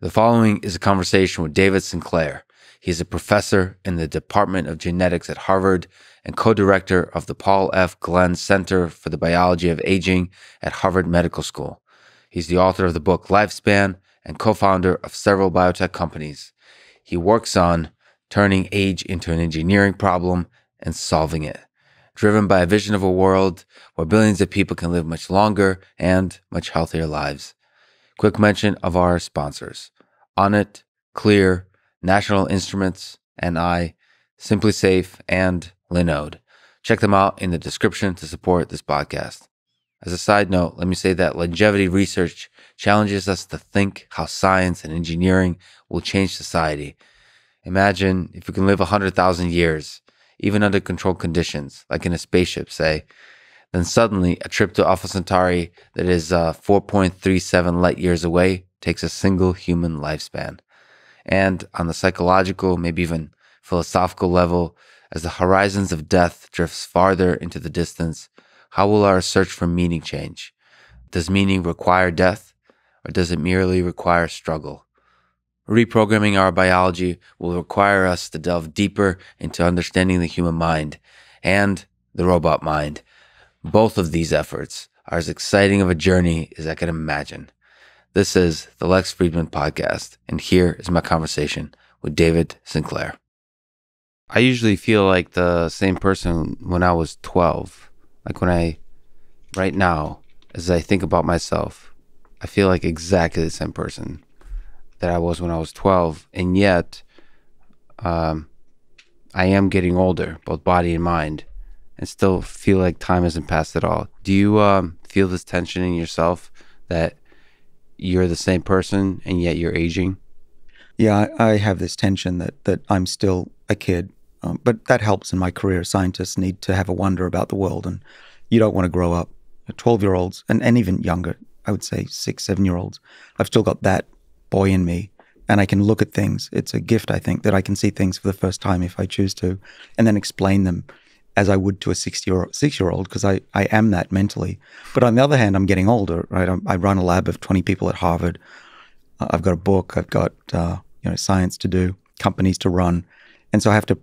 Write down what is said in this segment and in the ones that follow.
The following is a conversation with David Sinclair. He is a professor in the Department of Genetics at Harvard and co-director of the Paul F. Glenn Center for the Biology of Aging at Harvard Medical School. He's the author of the book Lifespan and co-founder of several biotech companies. He works on turning age into an engineering problem and solving it, driven by a vision of a world where billions of people can live much longer and much healthier lives. Quick mention of our sponsors: Onnit, Clear, National Instruments, NI, Simply Safe, and Linode. Check them out in the description to support this podcast. As a side note, let me say that longevity research challenges us to think how science and engineering will change society. Imagine if we can live 100,000 years, even under controlled conditions, like in a spaceship, say. Then suddenly, a trip to Alpha Centauri that is 4.37 light years away takes a single human lifespan. And on the psychological, maybe even philosophical level, as the horizons of death drifts farther into the distance, how will our search for meaning change? Does meaning require death, or does it merely require struggle? Reprogramming our biology will require us to delve deeper into understanding the human mind and the robot mind. Both of these efforts are as exciting of a journey as I can imagine. This is the Lex Fridman podcast, and here is my conversation with David Sinclair. I usually feel like the same person when I was 12. Right now, as I think about myself, I feel like exactly the same person that I was when I was 12, and yet I am getting older, both body and mind, and still feel like time hasn't passed at all. Do you feel this tension in yourself that you're the same person and yet you're aging? Yeah, I have this tension that I'm still a kid, but that helps in my career. Scientists need to have a wonder about the world, and you don't want to grow up. 12-year-olds, and even younger, I would say 6, 7-year-olds, I've still got that boy in me, and I can look at things. It's a gift, I think, that I can see things for the first time if I choose to, and then explain them as I would to a 6-year-old, because I am that mentally. But on the other hand, I'm getting older, right? I run a lab of 20 people at Harvard. I've got a book. I've got science to do, companies to run. And so I have to,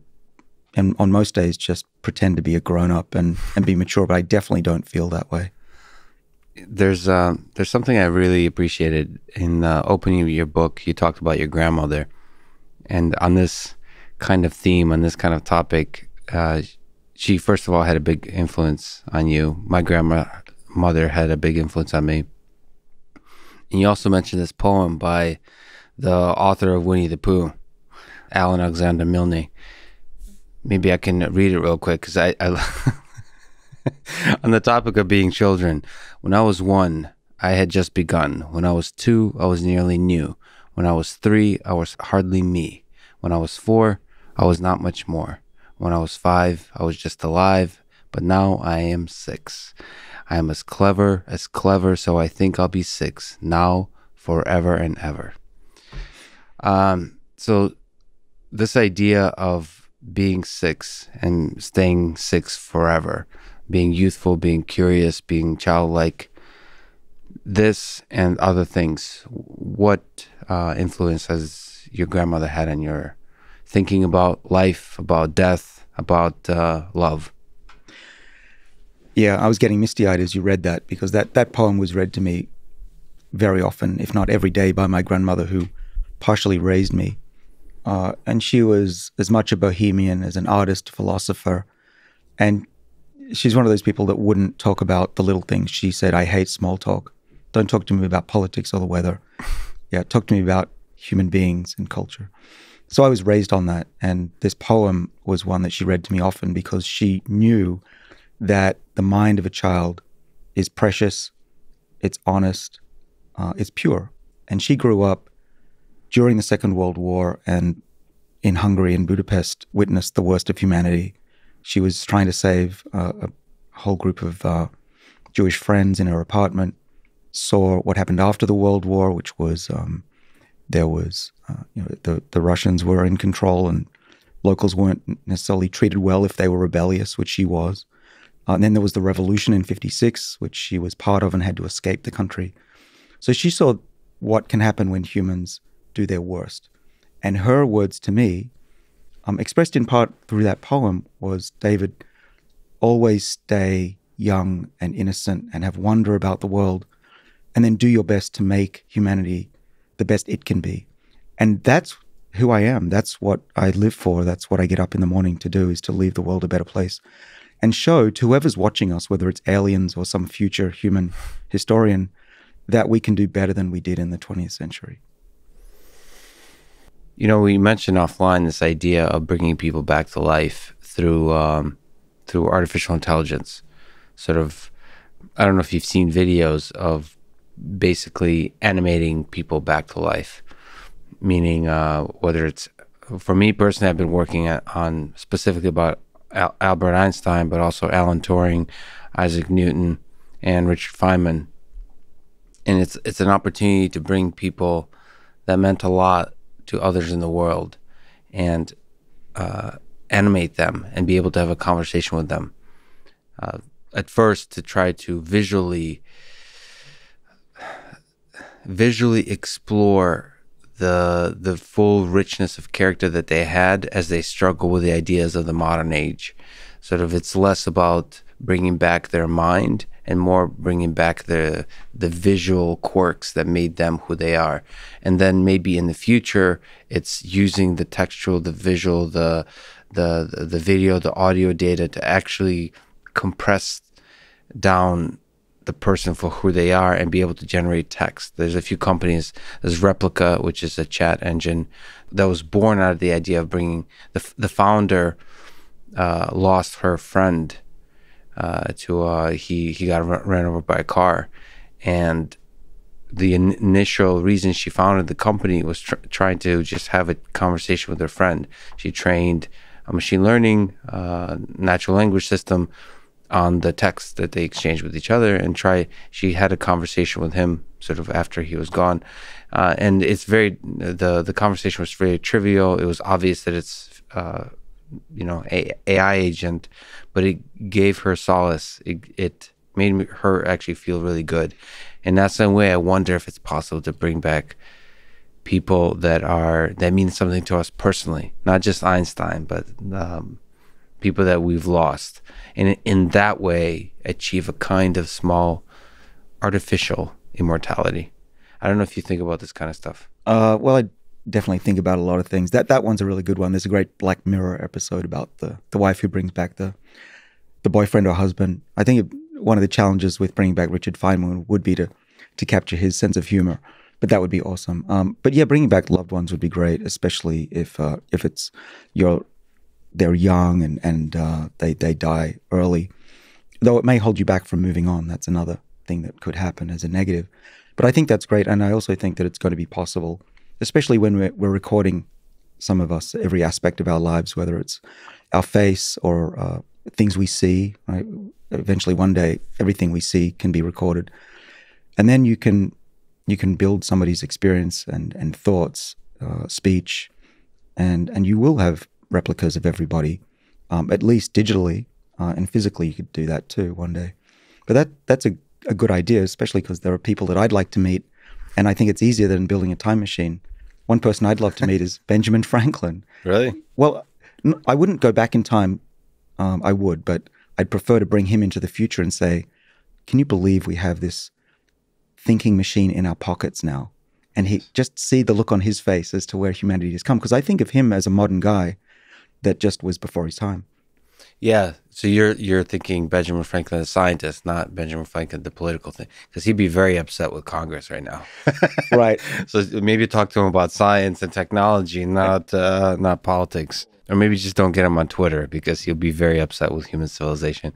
and on most days, just pretend to be a grown-up and be mature, but I definitely don't feel that way. There's something I really appreciated in the opening of your book. You talked about your grandmother. And on this kind of theme, on this kind of topic, she, first of all, had a big influence on you. My grandmother had a big influence on me. And you also mentioned this poem by the author of Winnie the Pooh, Alan Alexander Milne. Maybe I can read it real quick, because I on the topic of being children, when I was 1, I had just begun. When I was 2, I was nearly new. When I was 3, I was hardly me. When I was 4, I was not much more. When I was 5, I was just alive, but now I am 6. I am as clever, so I think I'll be 6, now, forever and ever. So this idea of being 6 and staying 6 forever, being youthful, being curious, being childlike, this and other things, what influence has your grandmother had on your thinking about life, about death, about love? Yeah, I was getting misty-eyed as you read that, because that poem was read to me very often, if not every day, by my grandmother, who partially raised me. And she was as much a bohemian as an artist, philosopher. And she's one of those people that wouldn't talk about the little things. She said, "I hate small talk. Don't talk to me about politics or the weather. Yeah, talk to me about human beings and culture." So I was raised on that. And this poem was one that she read to me often, because she knew that the mind of a child is precious, it's honest, it's pure. And she grew up during the Second World War, and in Hungary and Budapest witnessed the worst of humanity. She was trying to save a whole group of Jewish friends in her apartment, saw what happened after the World War, which was the Russians were in control, and locals weren't necessarily treated well if they were rebellious, which she was. And then there was the revolution in 56, which she was part of and had to escape the country. So she saw what can happen when humans do their worst. And her words to me, expressed in part through that poem, was, David, always stay young and innocent and have wonder about the world, and then do your best to make humanity the best it can be. And that's who I am. That's what I live for. That's what I get up in the morning to do, is to leave the world a better place and show to whoever's watching us, whether it's aliens or some future human historian, that we can do better than we did in the 20th century. You know, we mentioned offline this idea of bringing people back to life through artificial intelligence. Sort of, I don't know if you've seen videos of basically animating people back to life. Meaning, whether it's, for me personally, I've been working on specifically about Albert Einstein, but also Alan Turing, Isaac Newton, and Richard Feynman. And it's an opportunity to bring people that meant a lot to others in the world and animate them and be able to have a conversation with them. At first, to try to visually explore the full richness of character that they had as they struggle with the ideas of the modern age. Sort of, it's less about bringing back their mind and more bringing back the visual quirks that made them who they are. And then maybe in the future, it's using the textual, the visual, the video, the audio data to actually compress down the person for who they are and be able to generate text. There's a few companies, there's Replica, which is a chat engine that was born out of the idea of bringing the founder lost her friend he got ran over by a car, and the initial reason she founded the company was trying to just have a conversation with her friend. She trained a machine learning natural language system on the text that they exchanged with each other, and she had a conversation with him sort of after he was gone. And it's the conversation was very trivial. It was obvious that it's, AI agent, but it gave her solace. It made her actually feel really good. And that's the way I wonder if it's possible to bring back people that mean something to us personally, not just Einstein, but people that we've lost, and in that way achieve a kind of small artificial immortality. I don't know if you think about this kind of stuff. Well, I definitely think about a lot of things. That one's a really good one. There's a great Black Mirror episode about the wife who brings back the boyfriend or husband. I think one of the challenges with bringing back Richard Feynman would be to capture his sense of humor, but that would be awesome. But yeah, bringing back loved ones would be great, especially if it's they're young and they die early, though it may hold you back from moving on. That's another thing that could happen as a negative. But I think that's great, and I also think that it's going to be possible, especially when we're recording, some of us, every aspect of our lives, whether it's our face or things we see. Right? Eventually, one day, everything we see can be recorded, and then you can build somebody's experience and thoughts, speech, and you will have replicas of everybody, at least digitally, and physically you could do that too one day. But that's a good idea, especially because there are people that I'd like to meet, and I think it's easier than building a time machine. One person I'd love to meet is Benjamin Franklin. Really? Well, I wouldn't go back in time. I would, but I'd prefer to bring him into the future and say, can you believe we have this thinking machine in our pockets now? And he just see the look on his face as to where humanity has come. Because I think of him as a modern guy that just was before his time. Yeah. So you're thinking Benjamin Franklin, the scientist, not Benjamin Franklin, the political thing, because he'd be very upset with Congress right now. Right. So maybe talk to him about science and technology, not politics, or maybe just don't get him on Twitter because he'll be very upset with human civilization.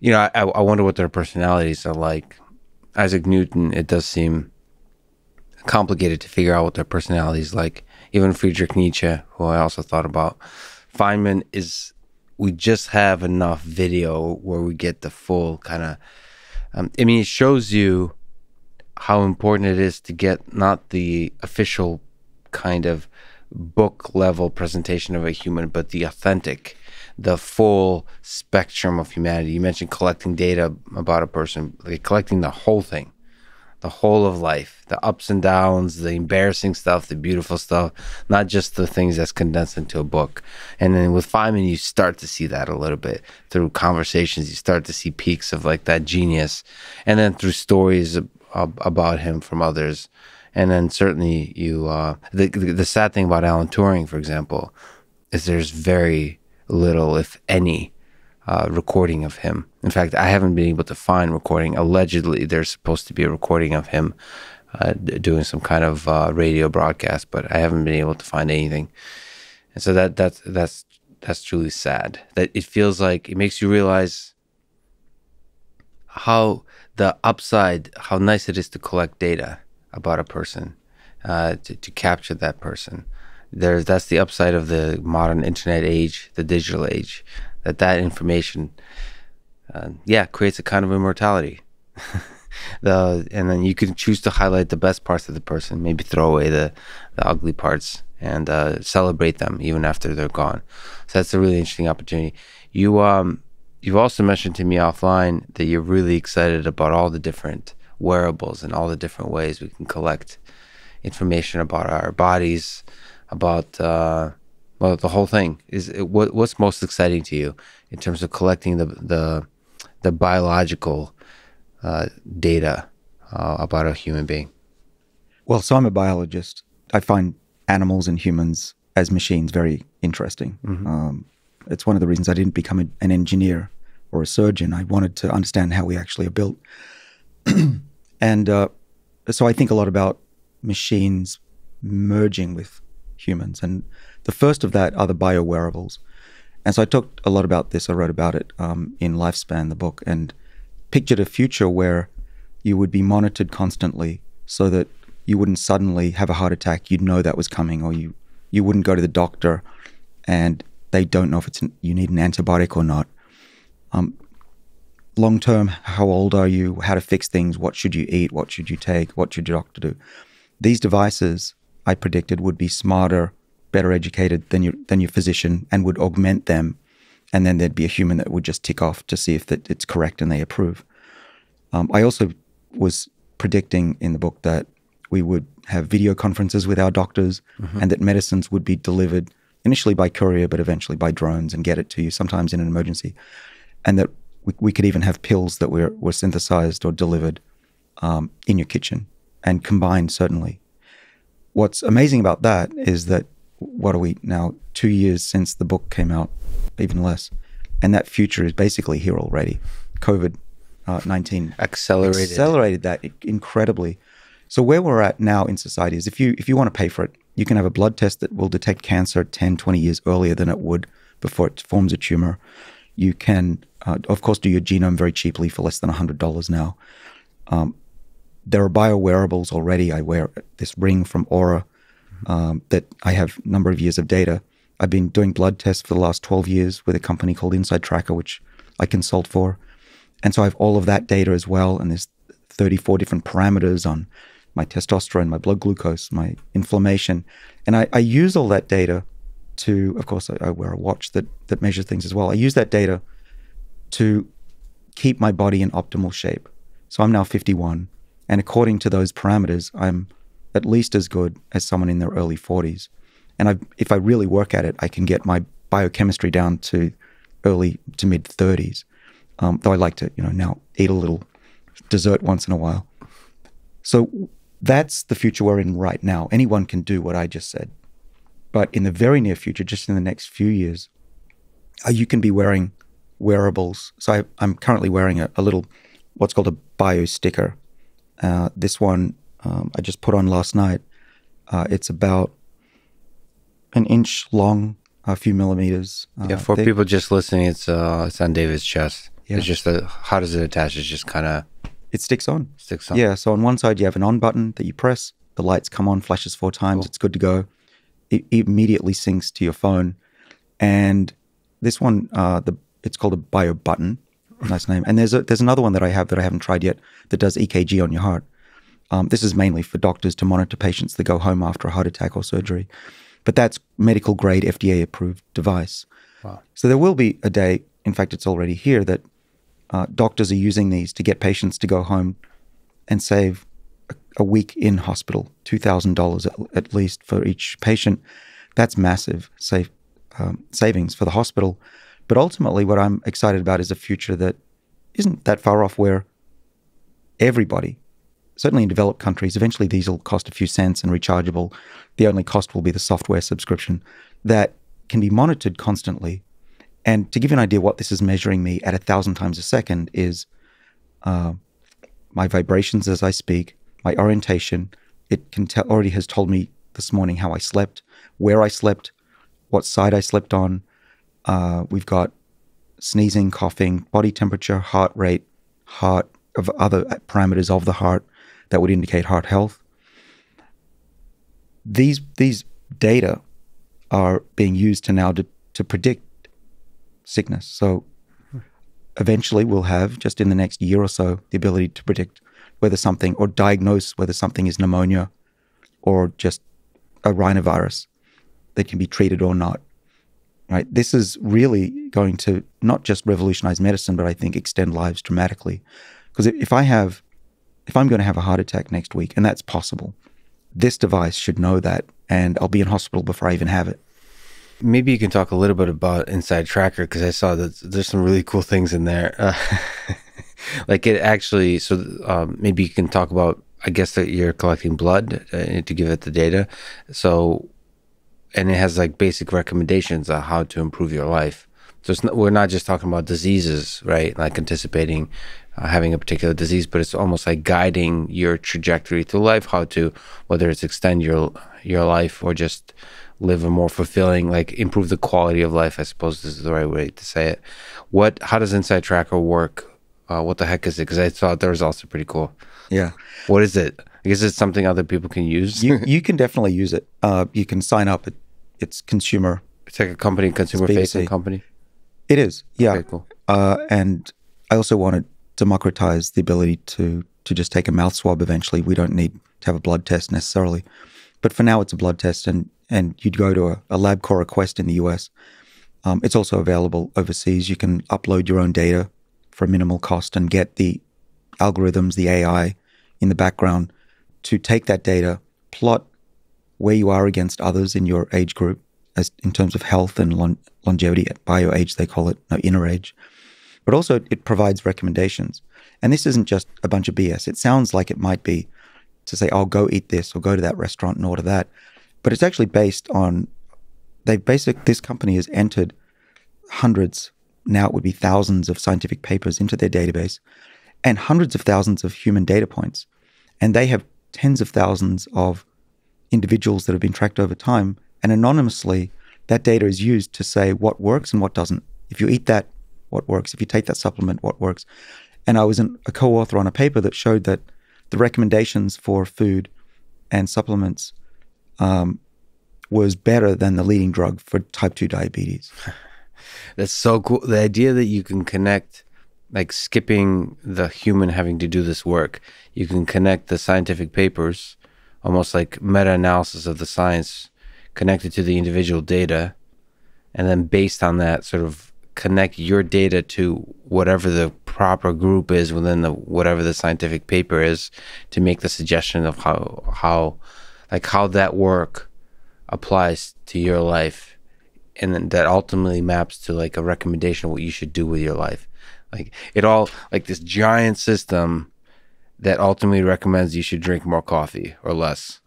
You know, I wonder what their personalities are like. Isaac Newton, it does seem complicated to figure out what their personality is like. Even Friedrich Nietzsche, who I also thought about. Feynman is, we just have enough video where we get the full kind of, it shows you how important it is to get not the official kind of book level presentation of a human, but the authentic, the full spectrum of humanity. You mentioned collecting data about a person, like collecting the whole thing. the whole of life, the ups and downs, the embarrassing stuff, the beautiful stuff, not just the things that's condensed into a book. And then with Feynman, you start to see that a little bit through conversations. You start to see peaks of like that genius, and then through stories about him from others. And then certainly the sad thing about Alan Turing, for example, is there's very little, if any, recording of him. In fact, I haven't been able to find recording. Allegedly, there's supposed to be a recording of him doing some kind of radio broadcast, but I haven't been able to find anything. And so that's truly sad. That it feels like it makes you realize how the upside, how nice it is to collect data about a person, to capture that person. That's the upside of the modern internet age, the digital age. That information, creates a kind of immortality. And then you can choose to highlight the best parts of the person, maybe throw away the ugly parts, and celebrate them even after they're gone. So that's a really interesting opportunity. You've also mentioned to me offline that you're really excited about all the different wearables and all the different ways we can collect information about our bodies, about the whole thing. What's most exciting to you in terms of collecting the biological data about a human being? Well, so I'm a biologist. I find animals and humans as machines very interesting. Mm-hmm. It's one of the reasons I didn't become an engineer or a surgeon. I wanted to understand how we actually are built. And so I think a lot about machines merging with humans. And the first of that are the bio-wearables. And so I talked a lot about this. I wrote about it in Lifespan, the book, and pictured a future where you would be monitored constantly so that you wouldn't suddenly have a heart attack. You'd know that was coming, or you wouldn't go to the doctor and they don't know if you need an antibiotic or not. Long term, how old are you? How to fix things? What should you eat? What should you take? What should your doctor do? These devices, I predicted, would be smarter, better educated than your physician, and would augment them. And then there'd be a human that would just tick off to see if it's correct and they approve. I also was predicting in the book that we would have video conferences with our doctors, mm-hmm. and that medicines would be delivered initially by courier, but eventually by drones, and get it to you sometimes in an emergency. And that we could even have pills that were synthesized or delivered in your kitchen and combined, certainly. What's amazing about that is that, what are we now, 2 years since the book came out, even less, and that future is basically here already. COVID-19 accelerated that incredibly. So where we're at now in society is if you want to pay for it, you can have a blood test that will detect cancer 10, 20 years earlier than it would before it forms a tumor. You can, of course, do your genome very cheaply for less than $100 now. There are bio-wearables already. I wear this ring from Aura that I have a number of years of data. I've been doing blood tests for the last 12 years with a company called Inside Tracker, which I consult for. And so I have all of that data as well. And there's 34 different parameters on my testosterone, my blood glucose, my inflammation. And I use all that data to, of course, I wear a watch that measures things as well. I use that data to keep my body in optimal shape. So I'm now 51. And according to those parameters, I'm at least as good as someone in their early 40s. And if I really work at it, I can get my biochemistry down to early to mid 30s. Though I like to, now eat a little dessert once in a while. So that's the future we're in right now. Anyone can do what I just said. But in the very near future, just in the next few years, you can be wearing wearables. So I'm currently wearing a little, what's called a bio sticker. This one I just put on last night. It's about an inch long, a few millimeters. For thick. People just listening, it's on David's chest. Yeah. It's just how does it attach? It's just kind of... It sticks on. Sticks on. Yeah, so on one side you have an on button that you press. The lights come on, flashes 4 times. Cool. It's good to go. It immediately syncs to your phone. And this one, it's called a bio button. Nice name. And there's another one that I haven't tried yet that does EKG on your heart. This is mainly for doctors to monitor patients that go home after a heart attack or surgery. But that's medical grade, FDA approved device. Wow. So there will be a day, in fact, it's already here, that doctors are using these to get patients to go home and save a week in hospital, $2,000 at least for each patient. That's massive savings for the hospital. But ultimately, what I'm excited about is a future that isn't that far off, where everybody, certainly in developed countries, eventually these will cost a few cents and rechargeable. The only cost will be the software subscription that can be monitored constantly. And to give you an idea what this is measuring me at 1,000 times a second is my vibrations as I speak, my orientation. It can already has told me this morning how I slept, where I slept, what side I slept on. We've got sneezing, coughing, body temperature, heart rate, heart of other parameters of the heart that would indicate heart health. These data are being used to predict sickness. So eventually we'll have, just in the next year or so, the ability to predict whether something, or diagnose whether something is pneumonia or just a rhinovirus that can be treated or not. Right? This is really going to not just revolutionize medicine, but I think extend lives dramatically. Because if I'm going to have a heart attack next week, and that's possible, this device should know that, and I'll be in hospital before I even have it. Maybe you can talk a little bit about Inside Tracker, because I saw that there's some really cool things in there. Like it actually, so maybe you can talk about, I guess that you're collecting blood to give it the data. So, and it has like basic recommendations on how to improve your life. So we're not just talking about diseases, right? Like anticipating having a particular disease, but it's almost like guiding your trajectory through life, how to, whether it's extend your life or just live a more fulfilling, like improve the quality of life, I suppose this is the right way to say it. How does Inside Tracker work? What the heck is it? Because I thought the results are pretty cool. Yeah. What is it? I guess it's something other people can use. You can definitely use it. You can sign up. It's consumer. It's like a company, consumer-facing company? It is, yeah. Okay, cool. And I also want to democratize the ability to just take a mouth swab eventually. We don't need to have a blood test necessarily. But for now, it's a blood test, and you'd go to a LabCorp request in the US. It's also available overseas. You can upload your own data for a minimal cost and get the algorithms, the AI in the background to take that data, plot where you are against others in your age group, as in terms of health and longevity, bio age they call it, no, inner age. But also it provides recommendations. And this isn't just a bunch of BS. It sounds like it might be to say, oh, go eat this or go to that restaurant and order that. But it's actually based on, this company has entered hundreds, now it would be thousands of scientific papers into their database, and hundreds of thousands of human data points. And they have tens of thousands of individuals that have been tracked over time. And anonymously, that data is used to say what works and what doesn't. If you eat that, what works? If you take that supplement, what works? And I was a co-author on a paper that showed that the recommendations for food and supplements was better than the leading drug for type 2 diabetes. That's so cool. The idea that you can connect, like skipping the human having to do this work, you can connect the scientific papers, almost like meta-analysis of the science, connected to the individual data, and then based on that, sort of connect your data to whatever the proper group is within whatever the scientific paper is, to make the suggestion of how that work applies to your life. And then that ultimately maps to like a recommendation of what you should do with your life. Like it all, like this giant system that ultimately recommends you should drink more coffee or less.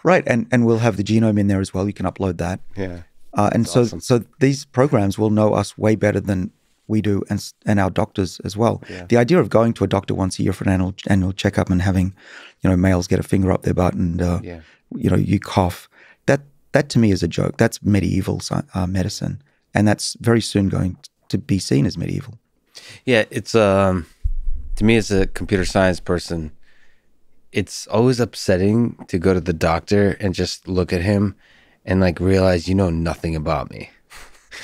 Right. And we'll have the genome in there as well. You can upload that. Yeah. And so, awesome. So these programs will know us way better than we do, and our doctors as well. Yeah. The idea of going to a doctor once a year for an annual checkup and having, males get a finger up their butt and, you cough, that to me is a joke. That's medieval medicine. And that's very soon going to be seen as medieval. Yeah, it's, to me as a computer science person, it's always upsetting to go to the doctor and just look at him and like realize you know nothing about me.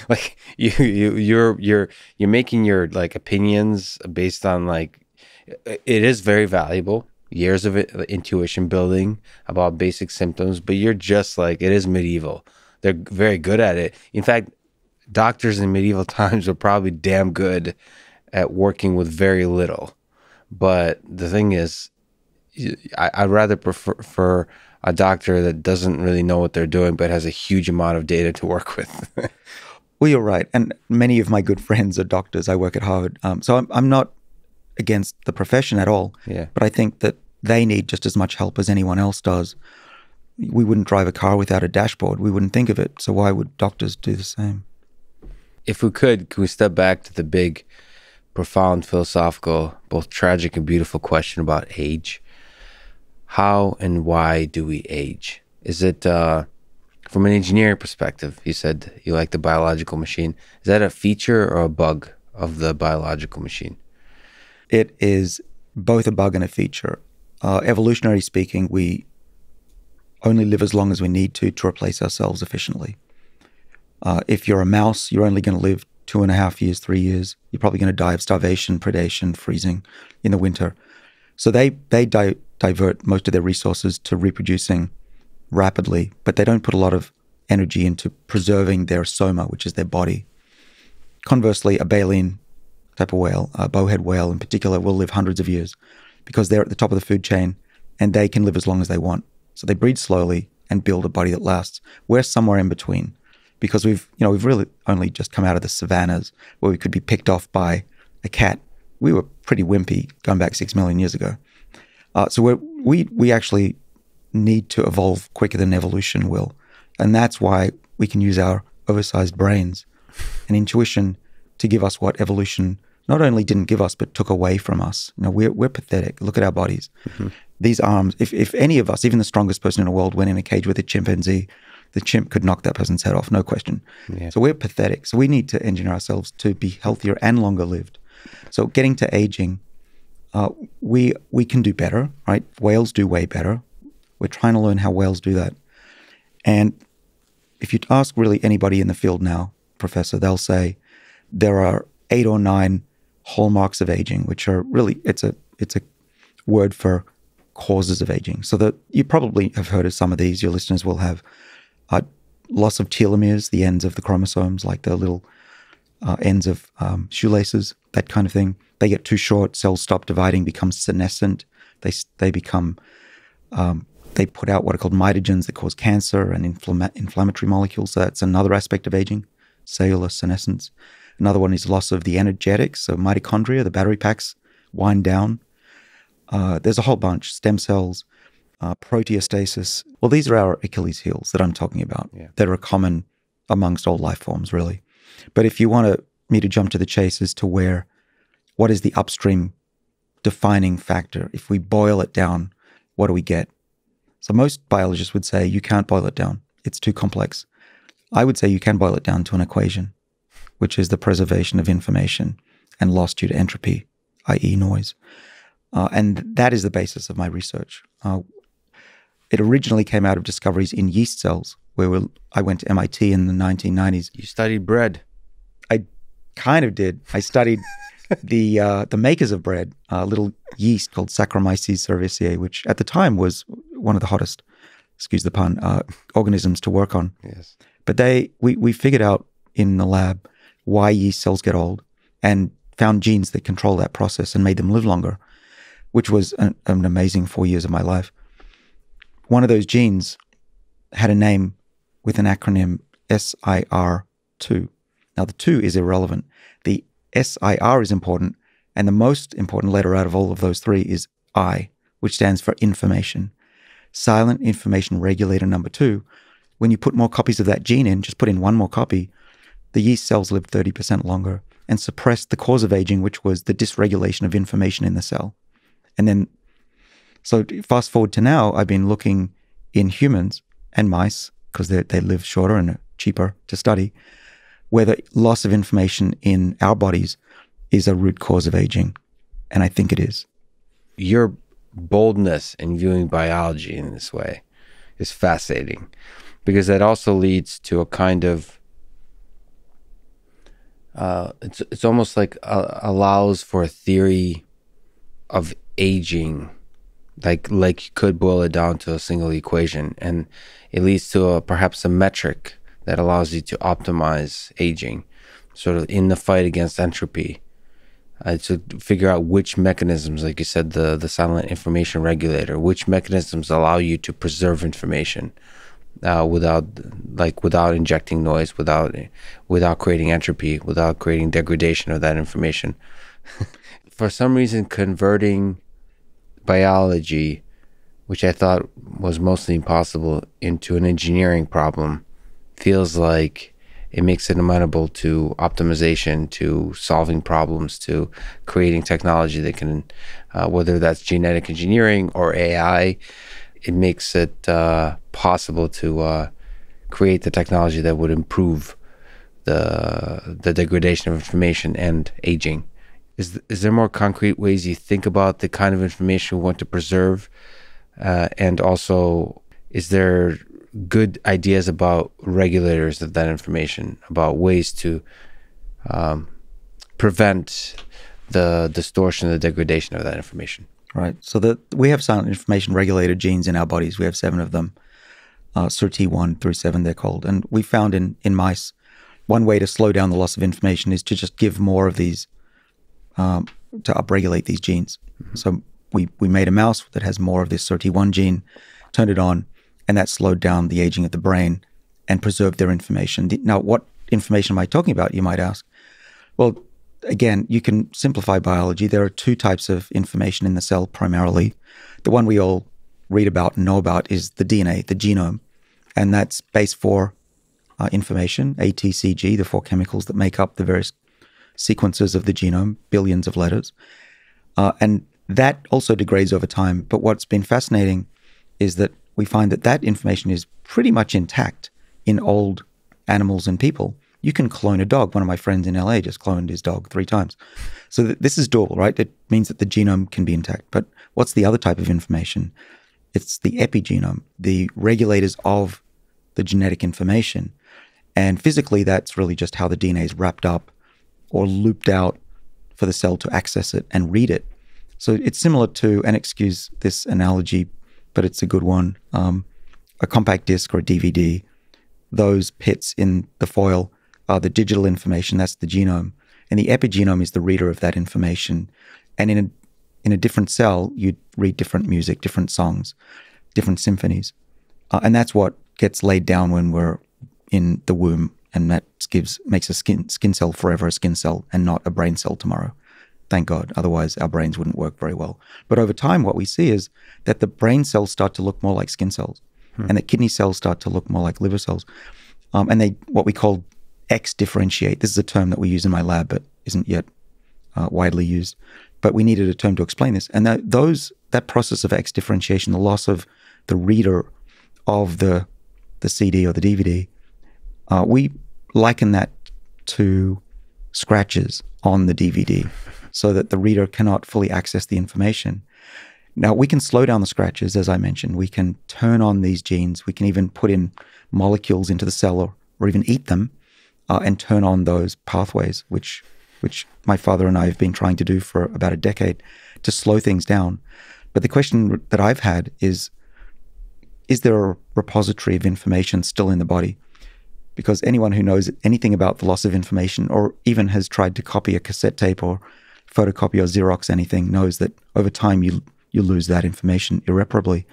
Like you're making your like opinions based on like, it is very valuable, years of intuition building about basic symptoms, but you're just like, it is medieval. They're very good at it. In fact, doctors in medieval times were probably damn good at working with very little. But the thing is, I'd rather prefer a doctor that doesn't really know what they're doing, but has a huge amount of data to work with. Well, you're right. And many of my good friends are doctors. I work at Harvard. So I'm not against the profession at all. Yeah. But I think that they need just as much help as anyone else does. We wouldn't drive a car without a dashboard. We wouldn't think of it. So why would doctors do the same? If we could we step back to the big, profound, philosophical, both tragic and beautiful question about age? How and why do we age? Is it, from an engineering perspective, you said you like the biological machine. Is that a feature or a bug of the biological machine? It is both a bug and a feature. Evolutionary speaking, we only live as long as we need to replace ourselves efficiently. If you're a mouse, you're only going to live 2.5 years, 3 years. You're probably going to die of starvation, predation, freezing in the winter. So they divert most of their resources to reproducing rapidly, but they don't put a lot of energy into preserving their soma, which is their body. Conversely, a baleen type of whale, a bowhead whale in particular, will live hundreds of years because they're at the top of the food chain and they can live as long as they want. So they breed slowly and build a body that lasts. We're somewhere in between because we've really only just come out of the savannas where we could be picked off by a cat. We were pretty wimpy going back 6 million years ago. So we actually need to evolve quicker than evolution will. And that's why we can use our oversized brains and intuition to give us what evolution not only didn't give us, but took away from us. We're pathetic. Look at our bodies. Mm-hmm. These arms, if any of us, even the strongest person in the world, went in a cage with a chimpanzee, the chimp could knock that person's head off, no question. Yeah. So we're pathetic. So we need to engineer ourselves to be healthier and longer lived. So getting to aging, we can do better, right? Whales do way better. We're trying to learn how whales do that. And if you ask really anybody in the field now, Professor, they'll say there are 8 or 9 hallmarks of aging, which are really, it's a word for causes of aging. So that you probably have heard of some of these, your listeners will have. Loss of telomeres, the ends of the chromosomes, like the little ends of shoelaces, that kind of thing. They get too short, cells stop dividing, become senescent. They become, they put out what are called mitogens that cause cancer and inflammatory molecules. So that's another aspect of aging, cellular senescence. Another one is loss of the energetics, so mitochondria, the battery packs wind down. There's a whole bunch, stem cells, proteostasis. Well, these are our Achilles heels that I'm talking about, that are common amongst all life forms, really. But if you want me to jump to the chase as to what is the upstream defining factor? If we boil it down, what do we get? So most biologists would say you can't boil it down. It's too complex. I would say you can boil it down to an equation, which is the preservation of information and loss due to entropy, i.e. noise. And that is the basis of my research. It originally came out of discoveries in yeast cells, where I went to MIT in the 1990s. You studied bread. I kind of did. I studied the makers of bread, a little yeast called Saccharomyces cerevisiae, which at the time was one of the hottest, excuse the pun, organisms to work on. Yes. But we figured out in the lab why yeast cells get old and found genes that control that process and made them live longer, which was an amazing 4 years of my life. One of those genes had a name with an acronym SIR2. Now, the 2 is irrelevant. The SIR is important, and the most important letter out of all of those 3 is I, which stands for information. Silent information regulator number 2. When you put more copies of that gene in, just put in one more copy, the yeast cells live 30% longer and suppressed the cause of aging, which was the dysregulation of information in the cell. And then, so fast forward to now, I've been looking in humans and mice, because they live shorter and are cheaper to study, where the loss of information in our bodies is a root cause of aging. And I think it is. Your boldness in viewing biology in this way is fascinating, because that also leads to a kind of, it's almost like allows for a theory of aging, like you could boil it down to a single equation, and it leads to perhaps a metric that allows you to optimize aging, sort of in the fight against entropy. to figure out which mechanisms, like you said, the silent information regulator, which mechanisms allow you to preserve information without injecting noise, without creating entropy, without creating degradation of that information. For some reason, converting biology, which I thought was mostly impossible, into an engineering problem feels like it makes it amenable to optimization, to solving problems, to creating technology that can, whether that's genetic engineering or AI, it makes it possible to create the technology that would improve the degradation of information and aging. Is there more concrete ways you think about the kind of information we want to preserve? And also, is there good ideas about regulators of that information, about ways to prevent the distortion, the degradation of that information? Right. So we have silent information regulator genes in our bodies. We have 7 of them, SIRT1 through 7 they're called. And we found in mice, one way to slow down the loss of information is to just give more of these, to upregulate these genes. Mm-hmm. So we made a mouse that has more of this SIRT1 gene, turned it on, and that slowed down the aging of the brain and preserved their information. Now, what information am I talking about, you might ask? Well, again, you can simplify biology. There are 2 types of information in the cell primarily. The one we all read about and know about is the DNA, the genome, and that's base 4 information, A, T, C, G, the 4 chemicals that make up the various sequences of the genome, billions of letters. And that also degrades over time. But what's been fascinating is that we find that information is pretty much intact in old animals and people. You can clone a dog. One of my friends in LA just cloned his dog 3 times. So this is doable, right? It means that the genome can be intact. But what's the other type of information? It's the epigenome, the regulators of the genetic information. And physically, that's really just how the DNA is wrapped up or looped out for the cell to access it and read it. So it's similar to, and excuse this analogy, but it's a good one, a compact disc or a DVD. Those pits in the foil are the digital information, that's the genome. And the epigenome is the reader of that information. And in a different cell, you'd read different music, different songs, different symphonies. And that's what gets laid down when we're in the womb. And that makes a skin cell forever a skin cell and not a brain cell tomorrow. Thank God. Otherwise, our brains wouldn't work very well. But over time, what we see is that the brain cells start to look more like skin cells, and the kidney cells start to look more like liver cells. And they, what we call X differentiate. This is a term that we use in my lab, but isn't yet widely used. But we needed a term to explain this. And that process of X differentiation, the loss of the reader of the CD or the DVD, we liken that to scratches on the DVD so that the reader cannot fully access the information. Now, we can slow down the scratches, as I mentioned. We can turn on these genes. We can even put in molecules into the cell or even eat them and turn on those pathways, which my father and I have been trying to do for about a decade to slow things down. But the question that I've had is there a repository of information still in the body? Because anyone who knows anything about the loss of information or even has tried to copy a cassette tape or photocopy or Xerox anything knows that over time you lose that information irreparably.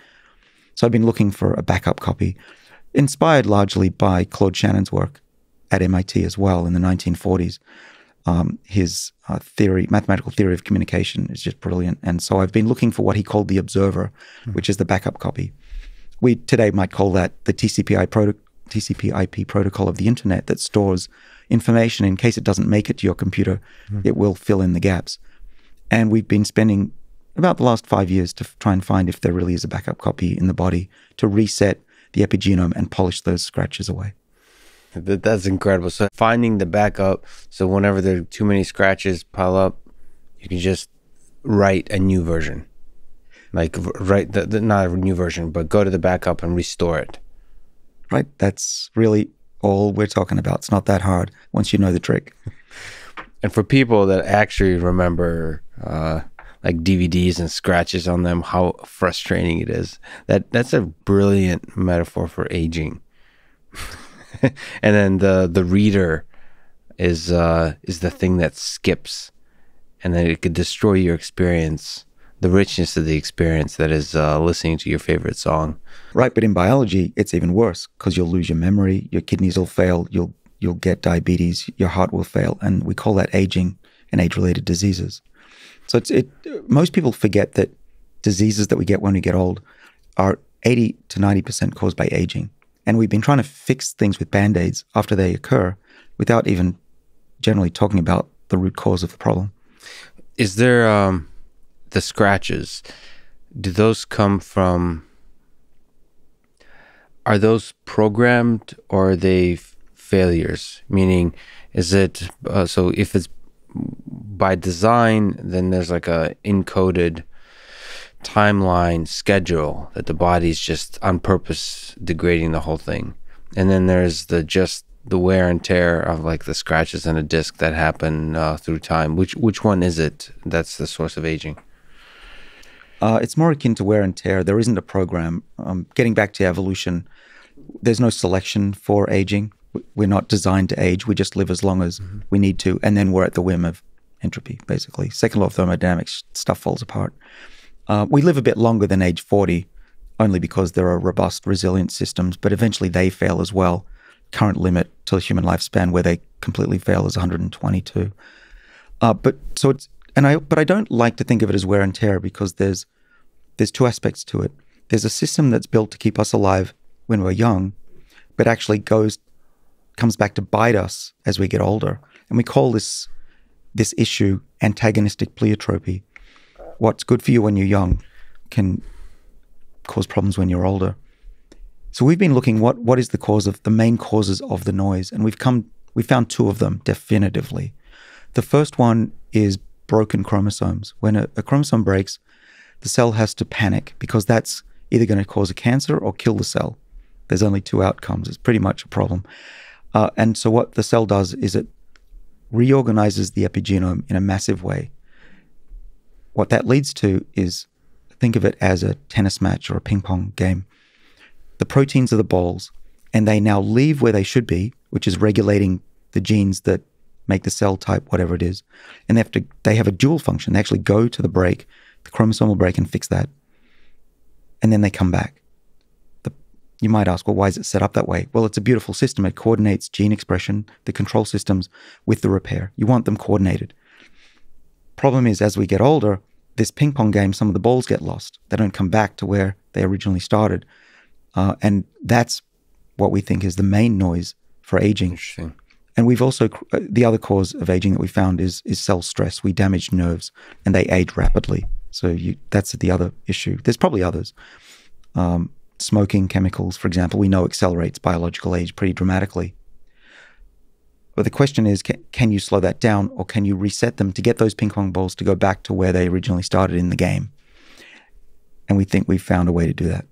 So I've been looking for a backup copy, inspired largely by Claude Shannon's work at MIT as well in the 1940s. His mathematical theory of communication is just brilliant. And so I've been looking for what he called the observer, which is the backup copy. We today might call that the TCP/IP protocol of the internet that stores information in case it doesn't make it to your computer. It will fill in the gaps. And we've been spending about the last 5 years to try and find if there really is a backup copy in the body to reset the epigenome and polish those scratches away. That's incredible. So finding the backup, so whenever there are too many scratches pile up, you can just write a new version. Like write not a new version, but go to the backup and restore it. Right? That's really all we're talking about. It's not that hard once you know the trick. And for people that actually remember like DVDs and scratches on them, how frustrating it is. That's a brilliant metaphor for aging. And then the reader is the thing that skips and then it could destroy your experience, the richness of the experience that is listening to your favorite song. Right, but in biology, it's even worse because you'll lose your memory, your kidneys will fail, you'll get diabetes, your heart will fail, and we call that aging and age-related diseases. So most people forget that diseases that we get when we get old are 80 to 90% caused by aging. And we've been trying to fix things with Band-Aids after they occur without even generally talking about the root cause of the problem. Is there the scratches? Do those come from? Are those programmed or are they failures? Meaning, is it so? If it's by design, then there's like a encoded timeline schedule that the body's just on purpose degrading the whole thing, and then there's the wear and tear of like the scratches in a disc that happen through time. Which one is it that's the source of aging? It's more akin to wear and tear. There isn't a program. Getting back to evolution, there's no selection for aging. We're not designed to age. We just live as long as we need to, and then we're at the whim of entropy, basically. Second law of thermodynamics, stuff falls apart. We live a bit longer than age 40, only because there are robust, resilient systems, but eventually they fail as well. Current limit to the human lifespan where they completely fail is 122. But I don't like to think of it as wear and tear because there's two aspects to it. There's a system that's built to keep us alive when we're young, but actually comes back to bite us as we get older. And we call this issue antagonistic pleiotropy. What's good for you when you're young can cause problems when you're older. So we've been looking what is the main causes of the noise, and we found two of them definitively. The first one is broken chromosomes. When a chromosome breaks, the cell has to panic because that's either going to cause a cancer or kill the cell. There's only two outcomes. It's pretty much a problem. And so what the cell does is it reorganizes the epigenome in a massive way. What that leads to is, think of it as a tennis match or a ping pong game. The proteins are the balls, and they now leave where they should be, which is regulating the genes that make the cell type, whatever it is. And they have a dual function. They actually go to the break, the chromosomal break, and fix that. And then they come back. You might ask, well, why is it set up that way? Well, it's a beautiful system. It coordinates gene expression, the control systems, with the repair. You want them coordinated. Problem is, as we get older, this ping pong game, some of the balls get lost. They don't come back to where they originally started. And that's what we think is the main noise for aging. Interesting. And we've also, the other cause of aging that we found is cell stress. We damage nerves and they age rapidly. So that's the other issue. There's probably others. Smoking, chemicals, for example, we know accelerates biological age pretty dramatically. But the question is, can you slow that down, or can you reset them to get those ping pong balls to go back to where they originally started in the game? And we think we've found a way to do that.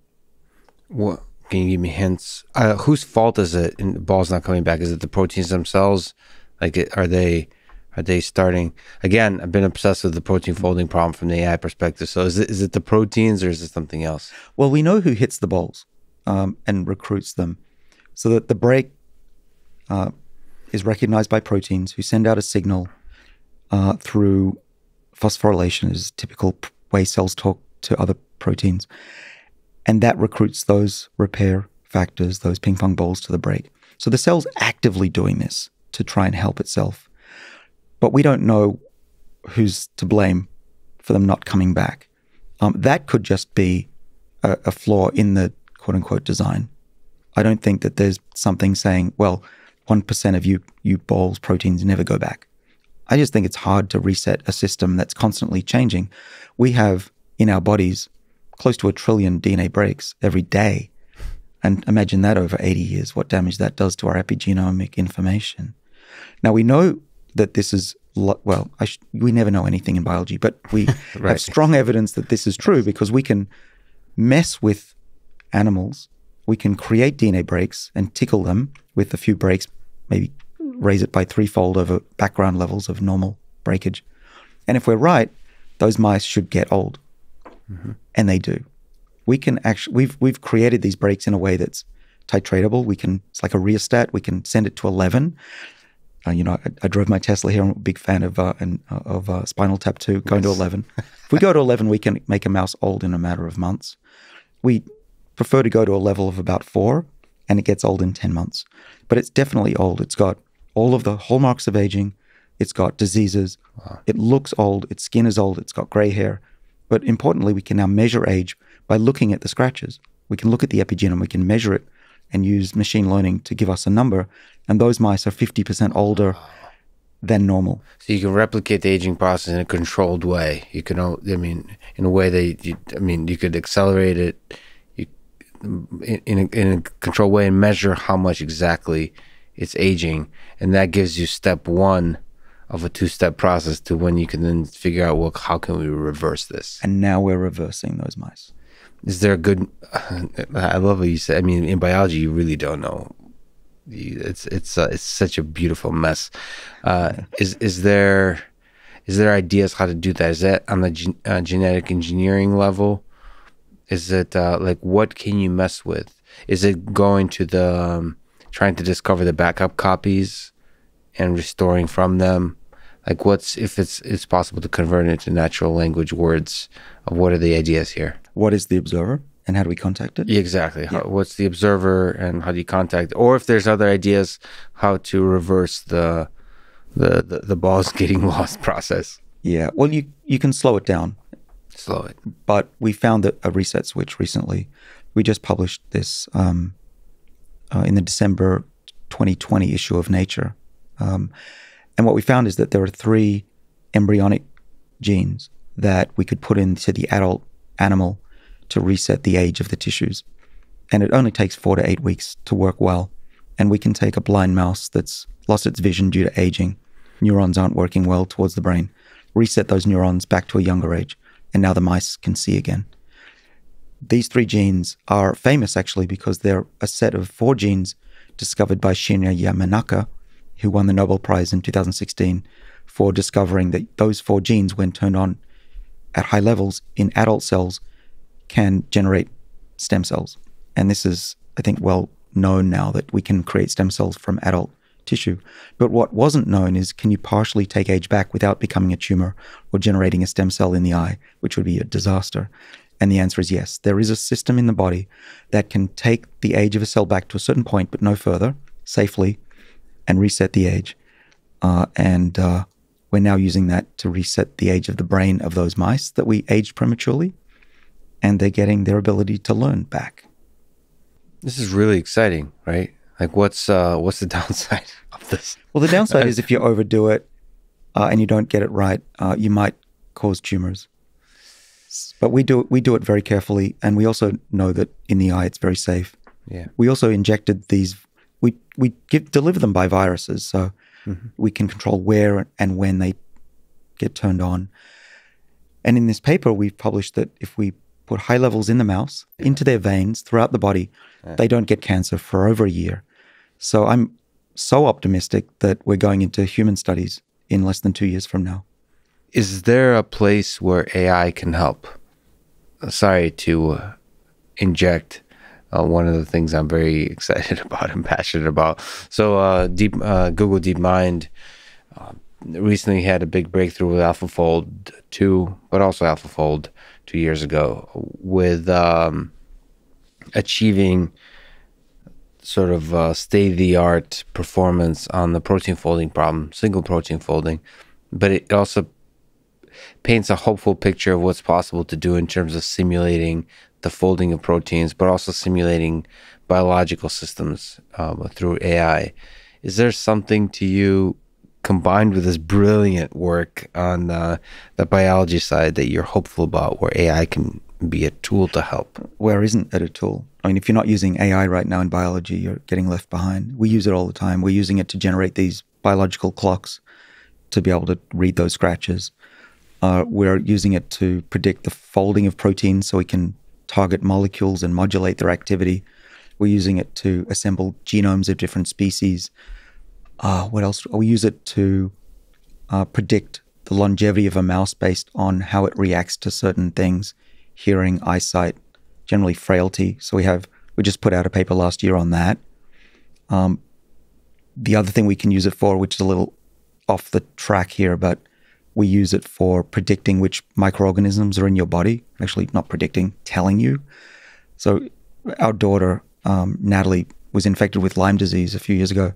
What can you give me hints? Whose fault is it in the balls not coming back? Is it the proteins themselves? Like, are they starting again? I've been obsessed with the protein folding problem from the AI perspective. So is it the proteins, or is it something else? Well, we know who hits the balls and recruits them, so that the break is recognized by proteins who send out a signal through phosphorylation, is a typical way cells talk to other proteins. And that recruits those repair factors, those ping pong balls, to the break. So the cell's actively doing this to try and help itself. But we don't know who's to blame for them not coming back. That could just be a flaw in the quote-unquote design. I don't think that there's something saying, well, 1% of you balls proteins never go back. I just think it's hard to reset a system that's constantly changing. We have in our bodies close to 1 trillion DNA breaks every day. And imagine that over 80 years, what damage that does to our epigenomic information. Now, we know that this is, we never know anything in biology, but we Right. have strong evidence that this is true because we can mess with animals. We can create DNA breaks and tickle them with a few breaks, maybe raise it by 3-fold over background levels of normal breakage. And if we're right, those mice should get old. Mm-hmm. And they do. We can actually, we've created these breaks in a way that's titratable. It's like a rheostat. We can send it to 11. I drove my Tesla here. I'm a big fan of Spinal Tap 2, going to 11. If we go to 11, we can make a mouse old in a matter of months. We prefer to go to a level of about 4, and it gets old in 10 months. But it's definitely old. It's got all of the hallmarks of aging. It's got diseases. Wow. It looks old. Its skin is old. It's got gray hair. But importantly, we can now measure age by looking at the scratches. We can look at the epigenome. We can measure it and use machine learning to give us a number. And those mice are 50% older than normal. So you can replicate the aging process in a controlled way. You can, in a way that you could accelerate it in a controlled way and measure how much exactly it's aging. And that gives you step 1 of a 2-step process to when you can then figure out, well, how can we reverse this? And now we're reversing those mice. Is there a good? I love what you said. In biology, you really don't know. It's such a beautiful mess. Is there ideas how to do that? Is that on the genetic engineering level? Is it what can you mess with? Is it going to the trying to discover the backup copies and restoring from them? What's if it's possible to convert it into natural language words? What are the ideas here? What is the observer and how do we contact it? Yeah, exactly. Yeah. What's the observer and how do you contact it? Or if there's other ideas, how to reverse the balls getting lost process. Yeah, well, you can slow it down. Slow it. But we found that a reset switch recently. We just published this in the December 2020 issue of Nature. And what we found is that there are 3 embryonic genes that we could put into the adult animal to reset the age of the tissues. And it only takes 4 to 8 weeks to work well. And we can take a blind mouse that's lost its vision due to aging, neurons aren't working well towards the brain, reset those neurons back to a younger age, and now the mice can see again. These 3 genes are famous actually because they're a set of 4 genes discovered by Shinya Yamanaka, who won the Nobel Prize in 2016 for discovering that those 4 genes, when turned on at high levels in adult cells, can generate stem cells. And this is, I think, well known now that we can create stem cells from adult tissue. But what wasn't known is, can you partially take age back without becoming a tumor or generating a stem cell in the eye, which would be a disaster? And the answer is yes. There is a system in the body that can take the age of a cell back to a certain point, but no further, safely, and reset the age. We're now using that to reset the age of the brain of those mice that we aged prematurely, and they're getting their ability to learn back. This is really exciting, right? What's the downside of this? Well, the downside is if you overdo it and you don't get it right, you might cause tumors. But we do it very carefully, and we also know that in the eye it's very safe. Yeah. We also injected these. We deliver them by viruses, so we can control where and when they get turned on. And in this paper, we've published that if we put high levels in the mouse, into their veins, throughout the body, they don't get cancer for over a year. So I'm so optimistic that we're going into human studies in less than 2 years from now. Is there a place where AI can help? Sorry to interject. One of the things I'm very excited about and passionate about. So Google DeepMind recently had a big breakthrough with AlphaFold 2, but also AlphaFold 2 years ago, with achieving sort of state-of-the-art performance on the protein folding problem, single protein folding. But it also paints a hopeful picture of what's possible to do in terms of simulating the folding of proteins, but also simulating biological systems through AI. Is there something to you, combined with this brilliant work on the biology side, that you're hopeful about, where AI can be a tool to help? Where isn't it a tool? I mean, if you're not using AI right now in biology, you're getting left behind. We use it all the time. We're using it to generate these biological clocks to be able to read those scratches. We're using it to predict the folding of proteins so we can target molecules and modulate their activity. We're using it to assemble genomes of different species. What else? We use it to predict the longevity of a mouse based on how it reacts to certain things, hearing, eyesight, generally frailty. So we just put out a paper last year on that. The other thing we can use it for, which is a little off the track here, but we use it for predicting which microorganisms are in your body. Actually, not predicting, telling you. So our daughter, Natalie, was infected with Lyme disease a few years ago,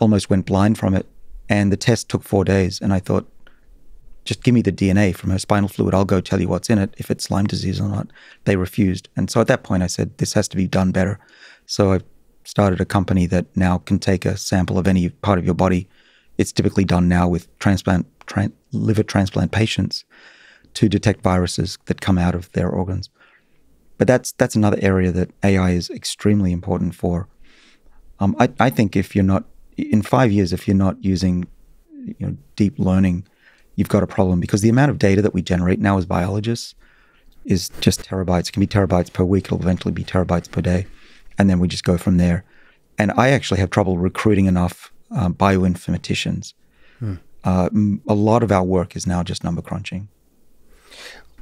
almost went blind from it. And the test took 4 days. And I thought, just give me the DNA from her spinal fluid. I'll go tell you what's in it, if it's Lyme disease or not. They refused. And so at that point, I said, this has to be done better. So I started a company that now can take a sample of any part of your body. It's typically done now with liver transplant patients to detect viruses that come out of their organs. But that's another area that AI is extremely important for. I think if you're not, in 5 years, if you're not using deep learning, you've got a problem, because the amount of data that we generate now as biologists is just terabytes. It can be terabytes per week. It'll eventually be terabytes per day. And then we just go from there. And I actually have trouble recruiting enough bioinformaticians. A lot of our work is now just number crunching.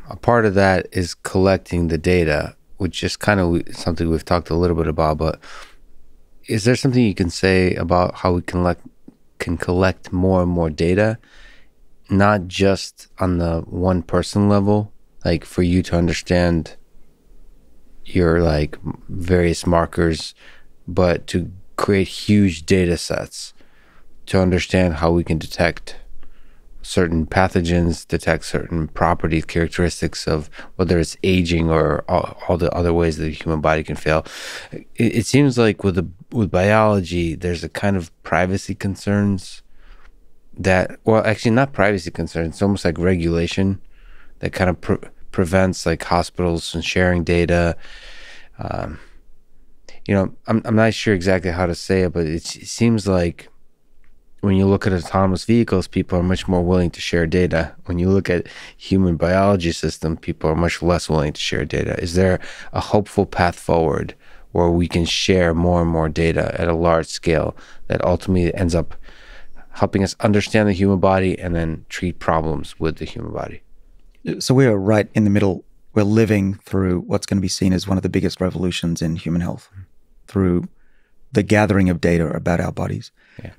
A part of that is collecting the data, which is kind of something we've talked a little bit about. But is there something you can say about how we can collect more and more data, not just on the one person level, like for you to understand your like various markers, but to create huge data sets to understand how we can detect certain pathogens, detect certain properties, characteristics of whether it's aging or all the other ways that the human body can fail. It seems like with biology, there's a kind of privacy concerns that, well, actually not privacy concerns, it's almost like regulation that kind of prevents like hospitals from sharing data. I'm not sure exactly how to say it, but it seems like when you look at autonomous vehicles, people are much more willing to share data. When you look at human biology system, people are much less willing to share data. Is there a hopeful path forward where we can share more and more data at a large scale that ultimately ends up helping us understand the human body and then treat problems with the human body? So we are right in the middle. We're living through what's going to be seen as one of the biggest revolutions in human health, through the gathering of data about our bodies. Yeah.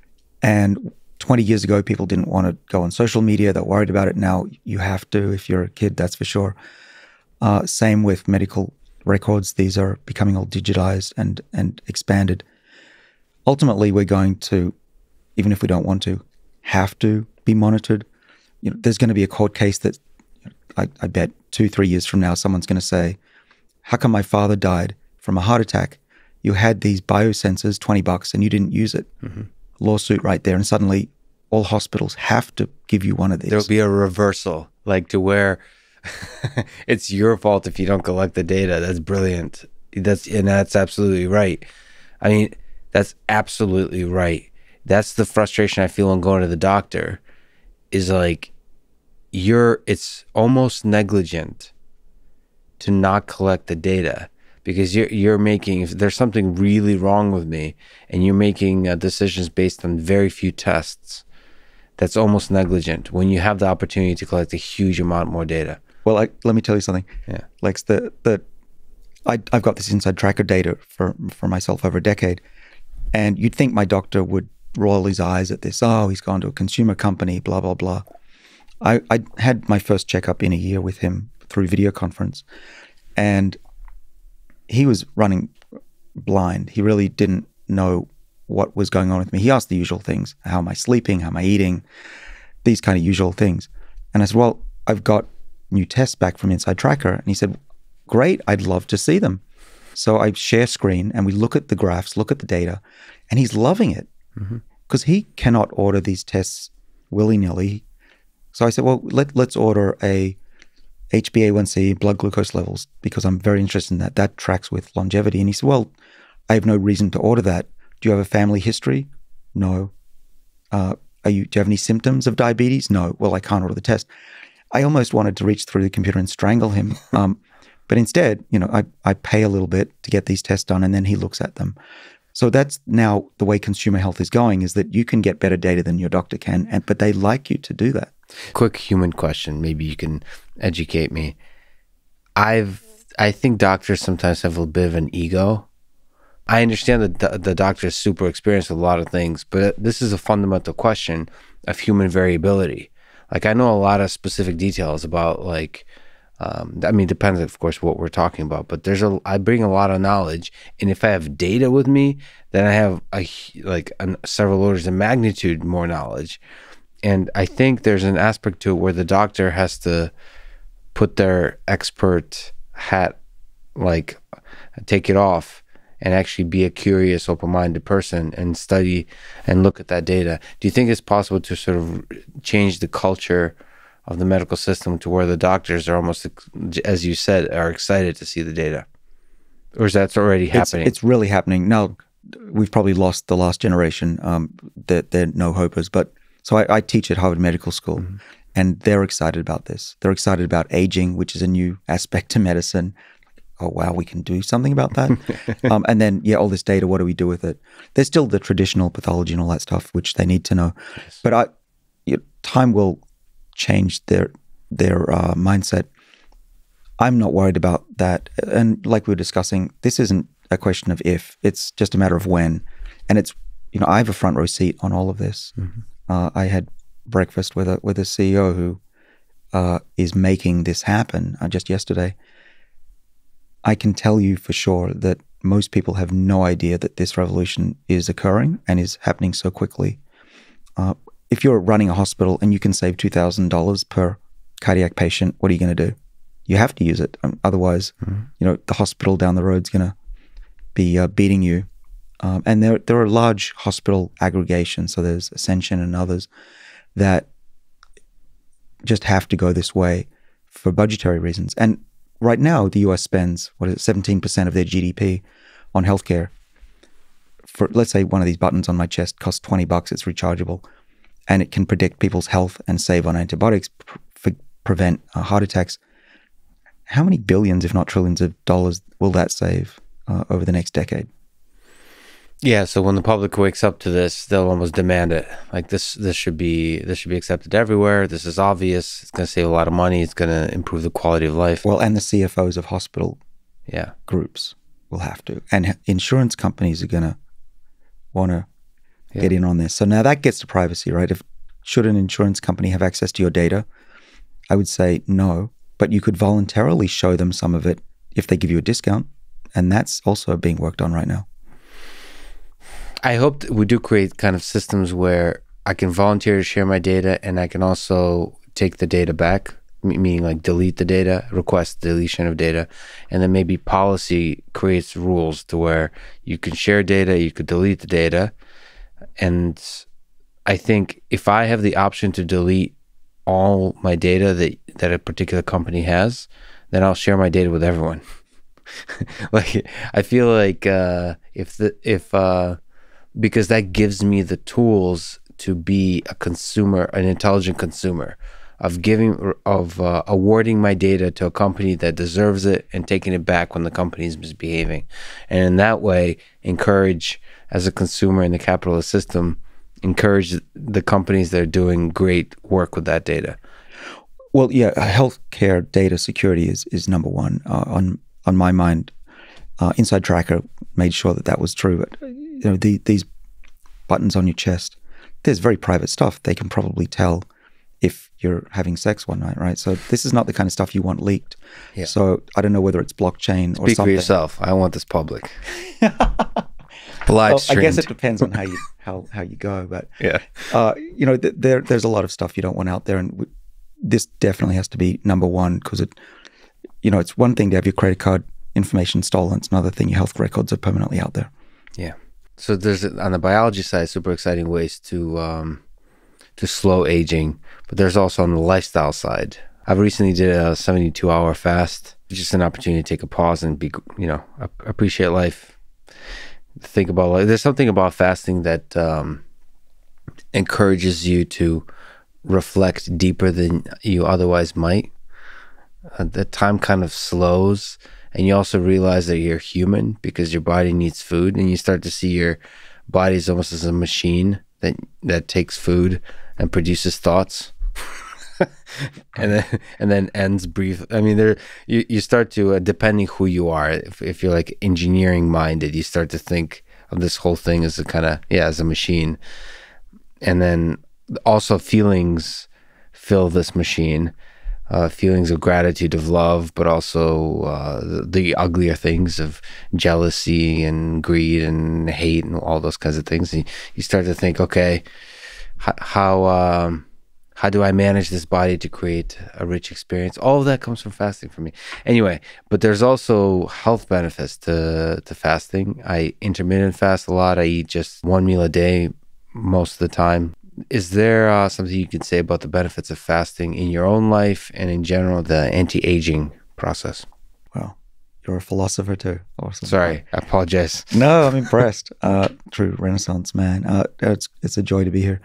And 20 years ago, people didn't want to go on social media. They're worried about it. Now you have to, if you're a kid, that's for sure. Same with medical records. These are becoming all digitized and expanded. Ultimately, we're going to, even if we don't want to, have to be monitored. There's going to be a court case that I bet 2-3 years from now, someone's going to say, how come my father died from a heart attack? You had these biosensors, $20, and you didn't use it. Mm-hmm. Lawsuit right there. And suddenly all hospitals have to give you one of these. There'll be a reversal, like to where it's your fault if you don't collect the data. That's brilliant. That's absolutely right. I mean, that's absolutely right. That's the frustration I feel when going to the doctor, is like, it's almost negligent to not collect the data, because you're making, if there's something really wrong with me and you're making decisions based on very few tests, that's almost negligent when you have the opportunity to collect a huge amount more data. Well, let me tell you something. Yeah. Lex, I've got this inside tracker data for myself over a decade, and you'd think my doctor would roll his eyes at this. Oh, he's gone to a consumer company, blah, blah, blah. I had my first checkup in a year with him through video conference, and he was running blind. He really didn't know what was going on with me. He asked the usual things. How am I sleeping? How am I eating? These kind of usual things. And I said, well, I've got new tests back from Inside Tracker. And he said, great, I'd love to see them. So I share screen and we look at the graphs, look at the data, and he's loving it because he cannot order these tests willy-nilly. So I said, well, let's order a HbA1c, blood glucose levels, because I'm very interested in that. That tracks with longevity. And he said, well, I have no reason to order that. Do you have a family history? No. Do you have any symptoms of diabetes? No. Well, I can't order the test. I almost wanted to reach through the computer and strangle him. But instead, I pay a little bit to get these tests done, and then he looks at them. So that's now the way consumer health is going, is that you can get better data than your doctor can, but they like you to do that. Quick human question. Maybe you can educate me. I think doctors sometimes have a bit of an ego. I understand that the doctor is super experienced with a lot of things, but this is a fundamental question of human variability. Like, I know a lot of specific details about, like, I mean, depends, of course, what we're talking about, but I bring a lot of knowledge, and if I have data with me, then I have several orders of magnitude more knowledge. And I think there's an aspect to it where the doctor has to put their expert hat, like, take it off, and actually be a curious, open-minded person and study and look at that data. Do you think it's possible to sort of change the culture of the medical system to where the doctors are almost, as you said, are excited to see the data? Or is that already happening? It's really happening. Now, we've probably lost the last generation. They're no-hopers. But so I teach at Harvard Medical School, and they're excited about this. They're excited about aging, which is a new aspect to medicine. Oh, wow, we can do something about that. And then, all this data, what do we do with it? There's still the traditional pathology and all that stuff, which they need to know. Yes. But time will change their mindset. I'm not worried about that. And like we were discussing, this isn't a question of if, it's just a matter of when. And it's, I have a front row seat on all of this. I had breakfast with a CEO who is making this happen just yesterday. I can tell you for sure that most people have no idea that this revolution is occurring and is happening so quickly. If you're running a hospital and you can save $2,000 per cardiac patient, what are you going to do? You have to use it. Otherwise, the hospital down the road is going to be beating you. And there are large hospital aggregations. So there's Ascension and others that just have to go this way for budgetary reasons. And right now, the US spends, 17% of their GDP on healthcare. For, let's say, one of these buttons on my chest costs $20, it's rechargeable, and it can predict people's health and save on antibiotics, prevent heart attacks. How many billions, if not trillions of dollars will that save over the next decade? Yeah, so when the public wakes up to this, they'll almost demand it. Like, this should be accepted everywhere. This is obvious. It's going to save a lot of money. It's going to improve the quality of life. Well, and the CFOs of hospital groups will have to. And insurance companies are going to want to get in on this. So now that gets to privacy, right? Should an insurance company have access to your data? I would say no, but you could voluntarily show them some of it if they give you a discount. And that's also being worked on right now. I hope that we do create kind of systems where I can volunteer to share my data, and I can also take the data back, meaning like delete the data, request deletion of data, and then maybe policy creates rules to where you can share data, you could delete the data. And I think if I have the option to delete all my data that a particular company has, then I'll share my data with everyone. Like, I feel like because that gives me the tools to be a consumer, an intelligent consumer, of awarding my data to a company that deserves it and taking it back when the company is misbehaving. And in that way, encourage, as a consumer in the capitalist system, encourage the companies that are doing great work with that data. Well, yeah, healthcare data security is number one on my mind. Inside Tracker made sure that was true. But these buttons on your chest, there's very private stuff. They can probably tell if you're having sex one night, right? So this is not the kind of stuff you want leaked. Yeah. So I don't know whether it's blockchain or something. Speak for yourself. I want this public. Live streamed. I guess it depends on how you go, but there's a lot of stuff you don't want out there, and this definitely has to be number one, because it's one thing to have your credit card information stolen. It's another thing your health records are permanently out there. Yeah. So there's, on the biology side, super exciting ways to slow aging, but there's also on the lifestyle side. I've recently did a 72-hour fast. Just an opportunity to take a pause and be, appreciate life. Think about life. There's something about fasting that encourages you to reflect deeper than you otherwise might. The time kind of slows, and you also realize that you're human because your body needs food, and you start to see your body as almost as a machine that takes food and produces thoughts. and then ends brief. I mean, you start to depending who you are. If you're like engineering minded, you start to think of this whole thing as a kind of as a machine, and then also feelings fill this machine. Feelings of gratitude, of love, but also the uglier things of jealousy and greed and hate and all those kinds of things. And you start to think, okay, how do I manage this body to create a rich experience? All of that comes from fasting for me. Anyway, but there's also health benefits to fasting. I intermittent fast a lot. I eat just one meal a day most of the time. Is there something you can say about the benefits of fasting in your own life and in general, the anti-aging process? Well, you're a philosopher too. Awesome. Sorry, I apologize. No, I'm impressed. True Renaissance man. It's a joy to be here.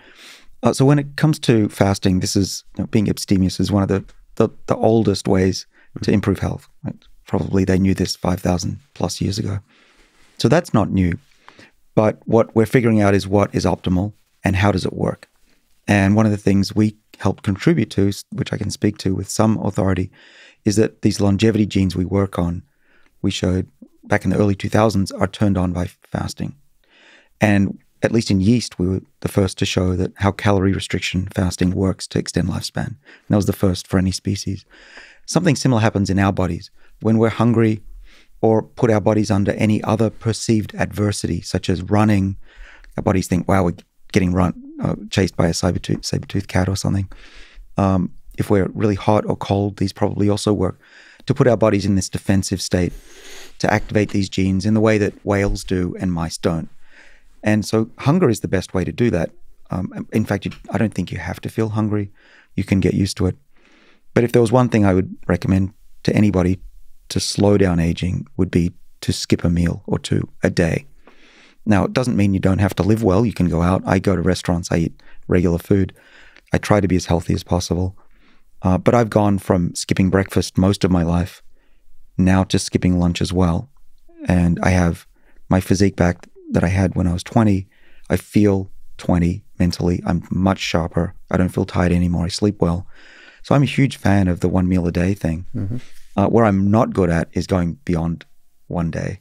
So when it comes to fasting, this is being abstemious is one of the oldest ways to improve health. Right? Probably they knew this 5,000 plus years ago. So that's not new. But what we're figuring out is what is optimal and how does it work? And one of the things we help contribute to, which I can speak to with some authority, is that these longevity genes we work on, we showed back in the early 2000s, are turned on by fasting. And at least in yeast, we were the first to show that how calorie restriction fasting works to extend lifespan. And that was the first for any species. Something similar happens in our bodies. When we're hungry or put our bodies under any other perceived adversity, such as running, our bodies think, wow, we're getting chased by a saber-toothed cat or something. If we're really hot or cold, these probably also work to put our bodies in this defensive state, to activate these genes in the way that whales do and mice don't. And so hunger is the best way to do that. In fact, I don't think you have to feel hungry. You can get used to it. But if there was one thing I would recommend to anybody to slow down aging, would be to skip a meal or two a day. Now, it doesn't mean you don't have to live well. You can go out. I go to restaurants. I eat regular food. I try to be as healthy as possible. But I've gone from skipping breakfast most of my life now to skipping lunch as well. And I have my physique back that I had when I was 20. I feel 20 mentally. I'm much sharper. I don't feel tired anymore. I sleep well. So I'm a huge fan of the 1 meal a day thing. Mm-hmm. Where I'm not good at is going beyond one day.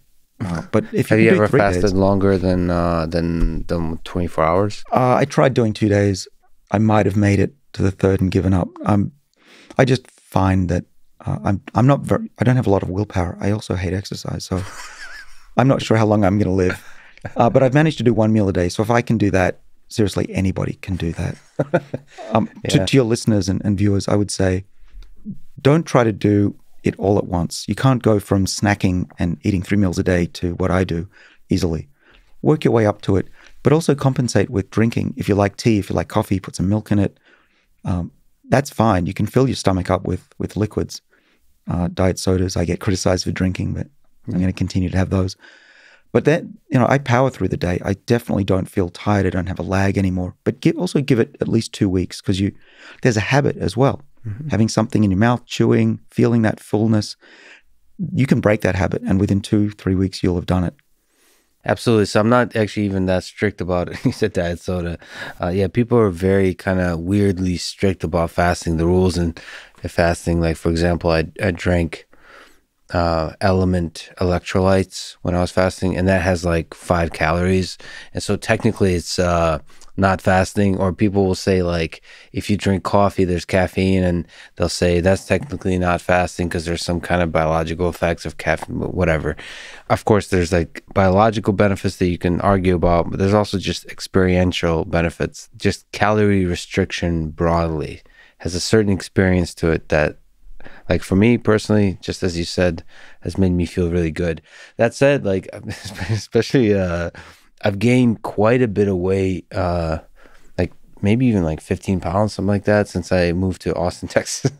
But if have you ever fasted days, longer than 24 hours? I tried doing 2 days. I might have made it to the third and given up. I just find that I don't have a lot of willpower. I also hate exercise, so I'm not sure how long I'm going to live. But I've managed to do 1 meal a day. So if I can do that, seriously, anybody can do that. To your listeners and viewers, I would say, don't try to do it all at once. You can't go from snacking and eating 3 meals a day to what I do easily. Work your way up to it, but also compensate with drinking. If you like tea, if you like coffee, put some milk in it. That's fine. You can fill your stomach up with liquids. Diet sodas, I get criticized for drinking, but I'm going to continue to have those. But then, I power through the day. I definitely don't feel tired. I don't have a lag anymore. But also give it at least 2 weeks, because there's a habit as well. Mm-hmm. Having something in your mouth, chewing, feeling that fullness, you can break that habit, and within 2-3 weeks, you'll have done it. Absolutely. So I'm not actually even that strict about it. You said diet soda. People are very kind of weirdly strict about fasting, the rules and fasting. Like, for example, I drank Element electrolytes when I was fasting, and that has like 5 calories. And so technically it's not fasting. Or people will say, like, if you drink coffee, there's caffeine, and they'll say that's technically not fasting because there's some kind of biological effects of caffeine, whatever. Of course, there's like biological benefits that you can argue about, but there's also just experiential benefits. Just calorie restriction broadly has a certain experience to it that, like, for me personally, just as you said, has made me feel really good. That said, like, especially I've gained quite a bit of weight, like maybe even like 15 pounds, something like that, since I moved to Austin, Texas.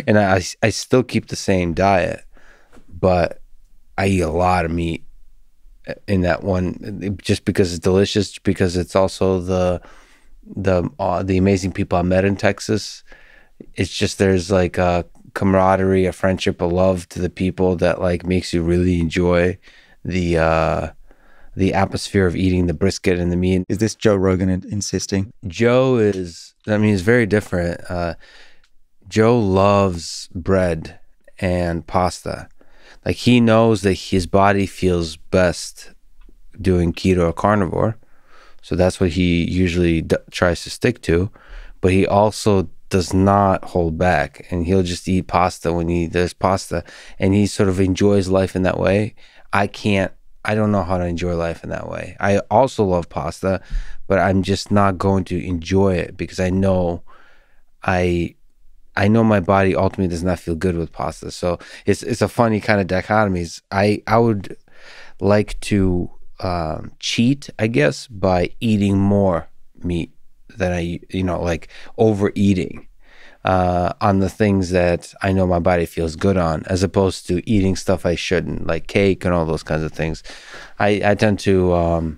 And I still keep the same diet, but I eat a lot of meat in that one, just because it's delicious, because it's also the amazing people I met in Texas. It's just, there's like a camaraderie, a friendship, a love to the people that like makes you really enjoy the atmosphere of eating the brisket and the meat. Is this Joe Rogan insisting? Joe is very different. Joe loves bread and pasta. Like, he knows that his body feels best doing keto or carnivore. So that's what he usually tries to stick to. But he also does not hold back, and he'll just eat pasta when there's pasta, and he sort of enjoys life in that way. I don't know how to enjoy life in that way. I also love pasta, but I'm just not going to enjoy it because I know my body ultimately does not feel good with pasta. So it's a funny kind of dichotomies. I would like to cheat, I guess, by eating more meat than like overeating on the things that I know my body feels good on, as opposed to eating stuff I shouldn't, like cake and all those kinds of things. I tend to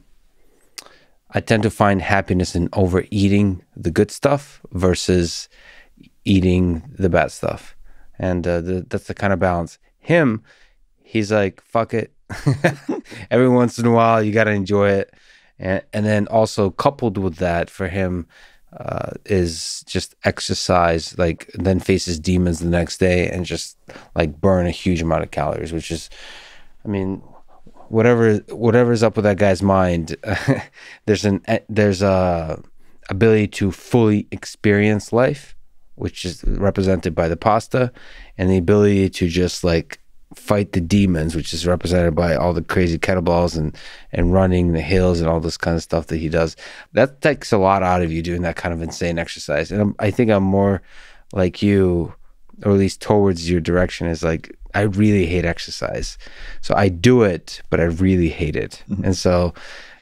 find happiness in overeating the good stuff versus eating the bad stuff, and that's the kind of balance. He's like, fuck it. Every once in a while you got to enjoy it, and then also coupled with that for him is just exercise, like then faces demons the next day and just like burn a huge amount of calories, which is, I mean, whatever's up with that guy's mind. there's a ability to fully experience life, which is represented by the pasta, and the ability to just like fight the demons, which is represented by all the crazy kettlebells and running the hills and all this kind of stuff that he does. That takes a lot out of you doing that kind of insane exercise. And I think I'm more like you, or at least towards your direction, is like, I really hate exercise. So I do it, but I really hate it. Mm-hmm. And so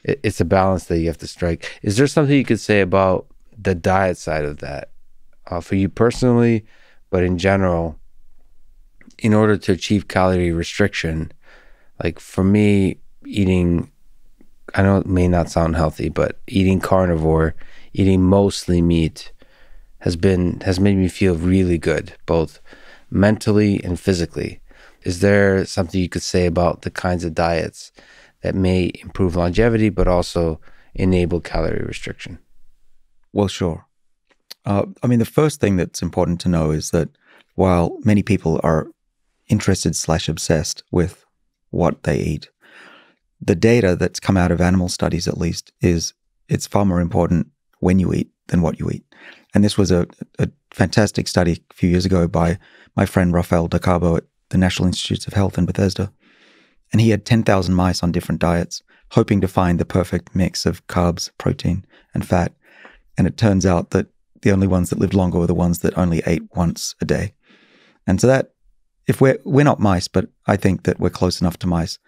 it's a balance that you have to strike. Is there something you could say about the diet side of that for you personally, but in general, in order to achieve calorie restriction? Like for me, eating, I know it may not sound healthy, but eating carnivore, eating mostly meat has made me feel really good, both mentally and physically. Is there something you could say about the kinds of diets that may improve longevity, but also enable calorie restriction? Well, sure. I mean, the first thing that's important to know is that while many people are interested/obsessed with what they eat, the data that's come out of animal studies, at least, is it's far more important when you eat than what you eat. And this was a fantastic study a few years ago by my friend Rafael Da Cabo at the National Institutes of Health in Bethesda. And he had 10,000 mice on different diets, hoping to find the perfect mix of carbs, protein, and fat. And it turns out that the only ones that lived longer were the ones that only ate once a day. And so that, if we're not mice, but I think that we're close enough to mice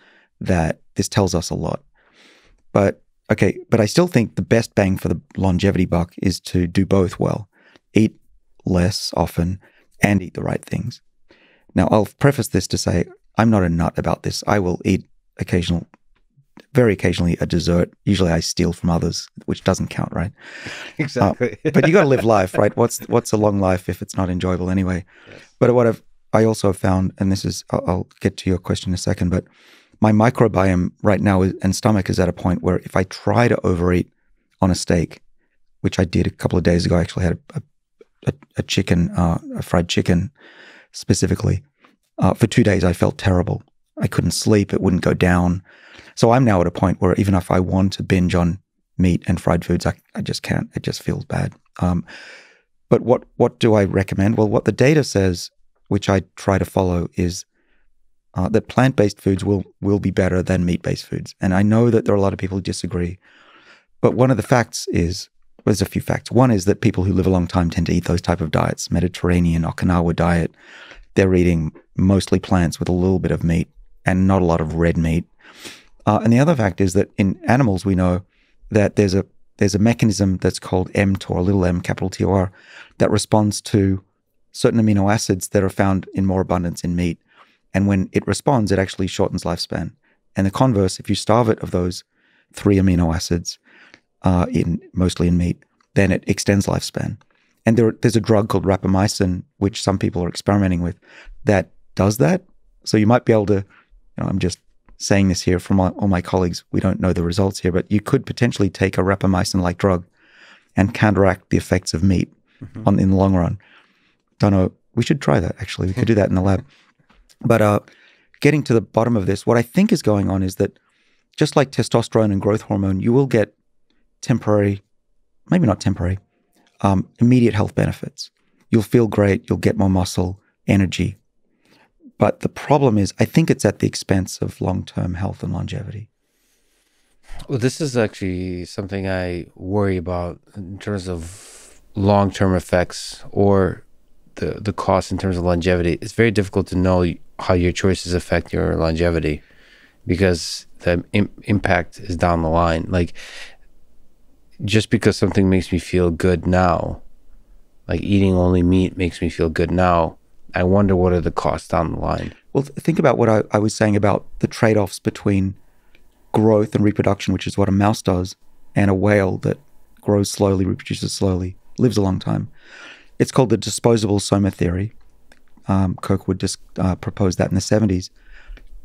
that this tells us a lot. But I still think the best bang for the longevity buck is to do both well. Eat less often and eat the right things. Now, I'll preface this to say I'm not a nut about this. I will eat very occasionally a dessert. Usually I steal from others, which doesn't count, right? Exactly. But you got to live life, right? What's a long life if it's not enjoyable anyway? Yes. But I also found, and this is, I'll get to your question in a second, but my microbiome right now and stomach is at a point where if I try to overeat on a steak, which I did a couple of days ago, I actually had a fried chicken specifically. For 2 days, I felt terrible. I couldn't sleep. It wouldn't go down. So I'm now at a point where even if I want to binge on meat and fried foods, I just can't. It just feels bad. But what do I recommend? Well, what the data says, which I try to follow, is that plant-based foods will be better than meat-based foods. And I know that there are a lot of people who disagree. But one of the facts is, there's a few facts. One is that people who live a long time tend to eat those type of diets, Mediterranean, Okinawa diet. They're eating mostly plants with a little bit of meat and not a lot of red meat. And the other fact is that in animals, we know that there's a mechanism that's called mTOR, little m, capital TOR, that responds to certain amino acids that are found in more abundance in meat. And when it responds, it actually shortens lifespan. And the converse, if you starve it of those 3 amino acids, mostly in meat, then it extends lifespan. And there's a drug called rapamycin, which some people are experimenting with, that does that. So you might be able to, I'm just saying this here from all my colleagues, we don't know the results here, but you could potentially take a rapamycin-like drug and counteract the effects of meat in the long run. Don't know. We should try that, actually. We could do that in the lab. But getting to the bottom of this, what I think is going on is that just like testosterone and growth hormone, you will get temporary, maybe not temporary, immediate health benefits. You'll feel great. You'll get more muscle, energy. But the problem is, I think it's at the expense of long-term health and longevity. Well, this is actually something I worry about in terms of long-term effects or the cost in terms of longevity. It's very difficult to know how your choices affect your longevity because the impact is down the line. Like, just because something makes me feel good now, like eating only meat makes me feel good now, I wonder what are the costs down the line. Well, think about what I was saying about the trade-offs between growth and reproduction, which is what a mouse does, and a whale that grows slowly, reproduces slowly, lives a long time. It's called the disposable soma theory. Kirkwood just proposed that in the 70s.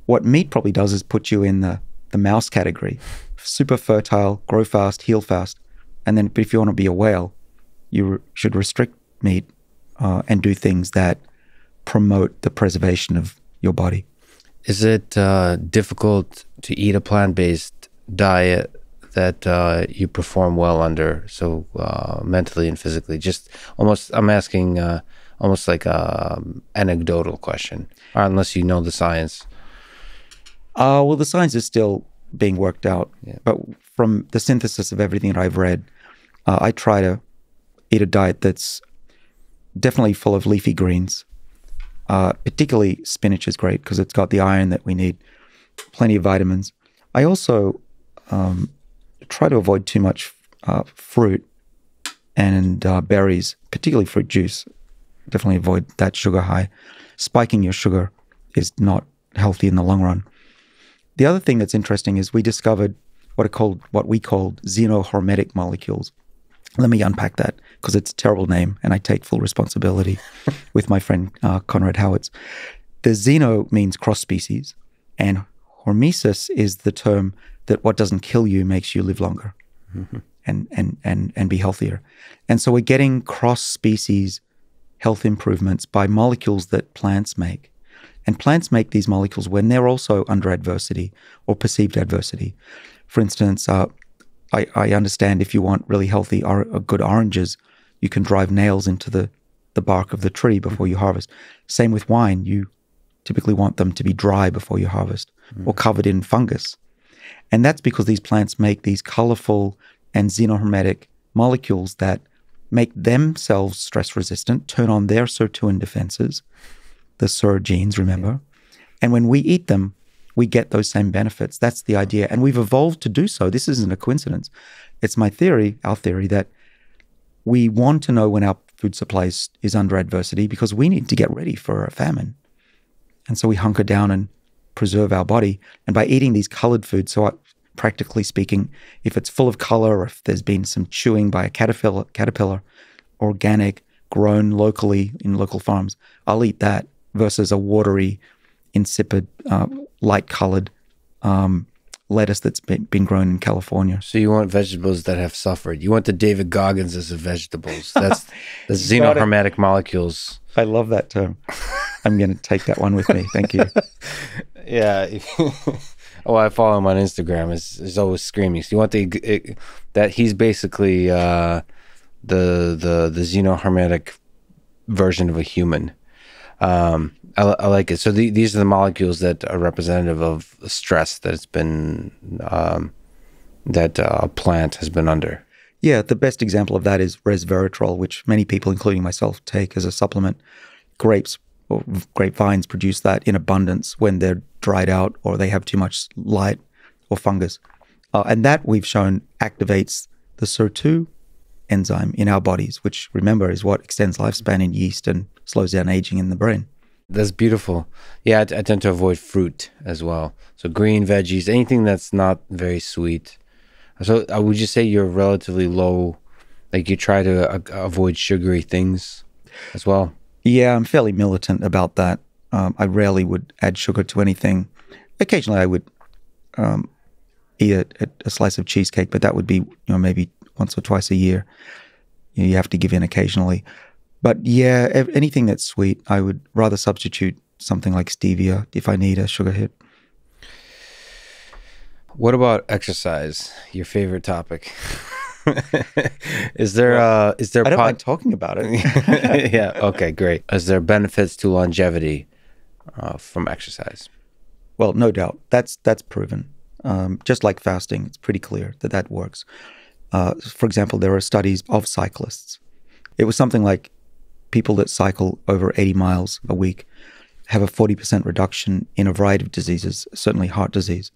What meat probably does is put you in the mouse category. Super fertile, grow fast, heal fast. And then if you want to be a whale, you should restrict meat and do things that promote the preservation of your body. Is it difficult to eat a plant-based diet that you perform well under, so mentally and physically? Just almost, I'm asking almost like a anecdotal question, or unless you know the science. Well, the science is still being worked out. Yeah. But from the synthesis of everything that I've read, I try to eat a diet that's definitely full of leafy greens. Particularly spinach is great because it's got the iron that we need, plenty of vitamins. I also try to avoid too much fruit and berries, particularly fruit juice. Definitely avoid that sugar high. Spiking your sugar is not healthy in the long run. The other thing that's interesting is we discovered what we called xenohermetic molecules. Let me unpack that because it's a terrible name and I take full responsibility with my friend Conrad Howitz. The xeno means cross species and hormesis is the term that what doesn't kill you makes you live longer and be healthier. And so we're getting cross species health improvements by molecules that plants make. And plants make these molecules when they're also under adversity or perceived adversity. For instance, I understand if you want really healthy or good oranges, you can drive nails into the bark of the tree before you harvest. Same with wine. You typically want them to be dry before you harvest or covered in fungus. And that's because these plants make these colorful and xenohermetic molecules that make themselves stress resistant, turn on their sirtuin defenses, the SIR genes, remember? And when we eat them, we get those same benefits. That's the idea. And we've evolved to do so. This isn't a coincidence. It's my theory, our theory, that we want to know when our food supply is under adversity because we need to get ready for a famine. And so we hunker down and preserve our body. And by eating these colored foods, so practically speaking, if it's full of color or if there's been some chewing by a caterpillar, organic, grown locally in local farms, I'll eat that versus a watery, insipid, light-colored lettuce that's been grown in California. So you want vegetables that have suffered. You want the David Goggins of vegetables. That's the xenohermetic molecules. I love that term. I'm going to take that one with me. Thank you. Yeah. Oh, I follow him on Instagram. Is always screaming. So you want that he's basically the xenohermetic version of a human. I like it. So these are the molecules that are representative of stress that it's been that a plant has been under. Yeah, the best example of that is resveratrol, which many people, including myself, take as a supplement. Grapes or grapevines produce that in abundance when they're dried out or they have too much light or fungus. And that we've shown activates the SIR2 enzyme in our bodies, which, remember, is what extends lifespan in yeast and slows down aging in the brain. That's beautiful. Yeah, I tend to avoid fruit as well. So green veggies, anything that's not very sweet. So would you say you're relatively low, like you try to avoid sugary things as well? Yeah, I'm fairly militant about that. I rarely would add sugar to anything. Occasionally I would eat a slice of cheesecake, but that would be maybe once or twice a year. You have to give in occasionally. But yeah, anything that's sweet, I would rather substitute something like stevia if I need a sugar hit. What about exercise? Your favorite topic? Is there I don't like talking about it. Yeah, okay, great. Is there benefits to longevity from exercise? Well, no doubt. That's proven. Just like fasting, it's pretty clear that that works. For example, there are studies of cyclists. It was something like people that cycle over 80 miles a week have a 40% reduction in a variety of diseases, certainly heart disease.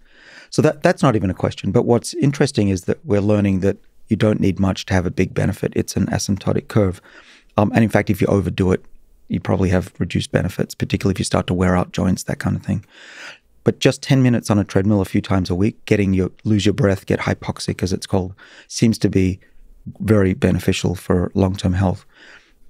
So that's not even a question. But what's interesting is that we're learning that you don't need much to have a big benefit. It's an asymptotic curve. And in fact, if you overdo it, you probably have reduced benefits, particularly if you start to wear out joints, that kind of thing. But just 10 minutes on a treadmill a few times a week, lose your breath, get hypoxic as it's called, seems to be very beneficial for long-term health.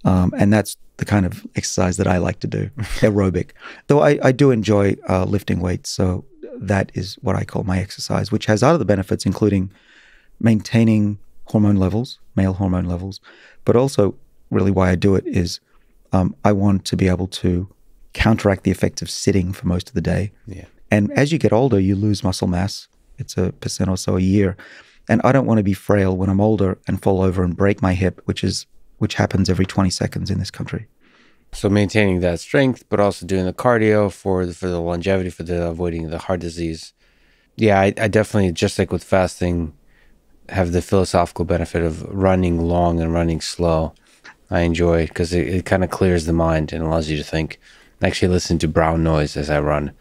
And that's the kind of exercise that I like to do, aerobic. Though I do enjoy lifting weights, so that is what I call my exercise, which has other benefits, including maintaining hormone levels, male hormone levels, but also really why I do it is I want to be able to counteract the effects of sitting for most of the day. Yeah. And as you get older, you lose muscle mass. It's 1% or so a year. And I don't want to be frail when I'm older and fall over and break my hip, which happens every 20 seconds in this country. So maintaining that strength, but also doing the cardio for the longevity, for the avoiding the heart disease. Yeah, I definitely, just like with fasting, have the philosophical benefit of running long and running slow. I enjoy because it kind of clears the mind and allows you to think. I actually listen to brown noise as I run.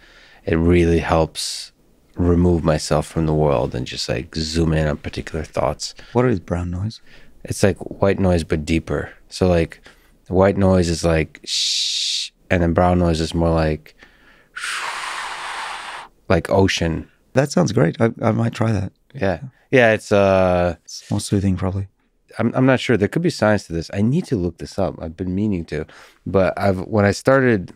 It really helps remove myself from the world and just like zoom in on particular thoughts. What is brown noise? It's like white noise, but deeper. So like white noise is like shh, and then brown noise is more like ocean. That sounds great. I might try that. Yeah. Yeah, it's more soothing probably. I'm not sure. There could be science to this. I need to look this up. I've been meaning to. But when I started,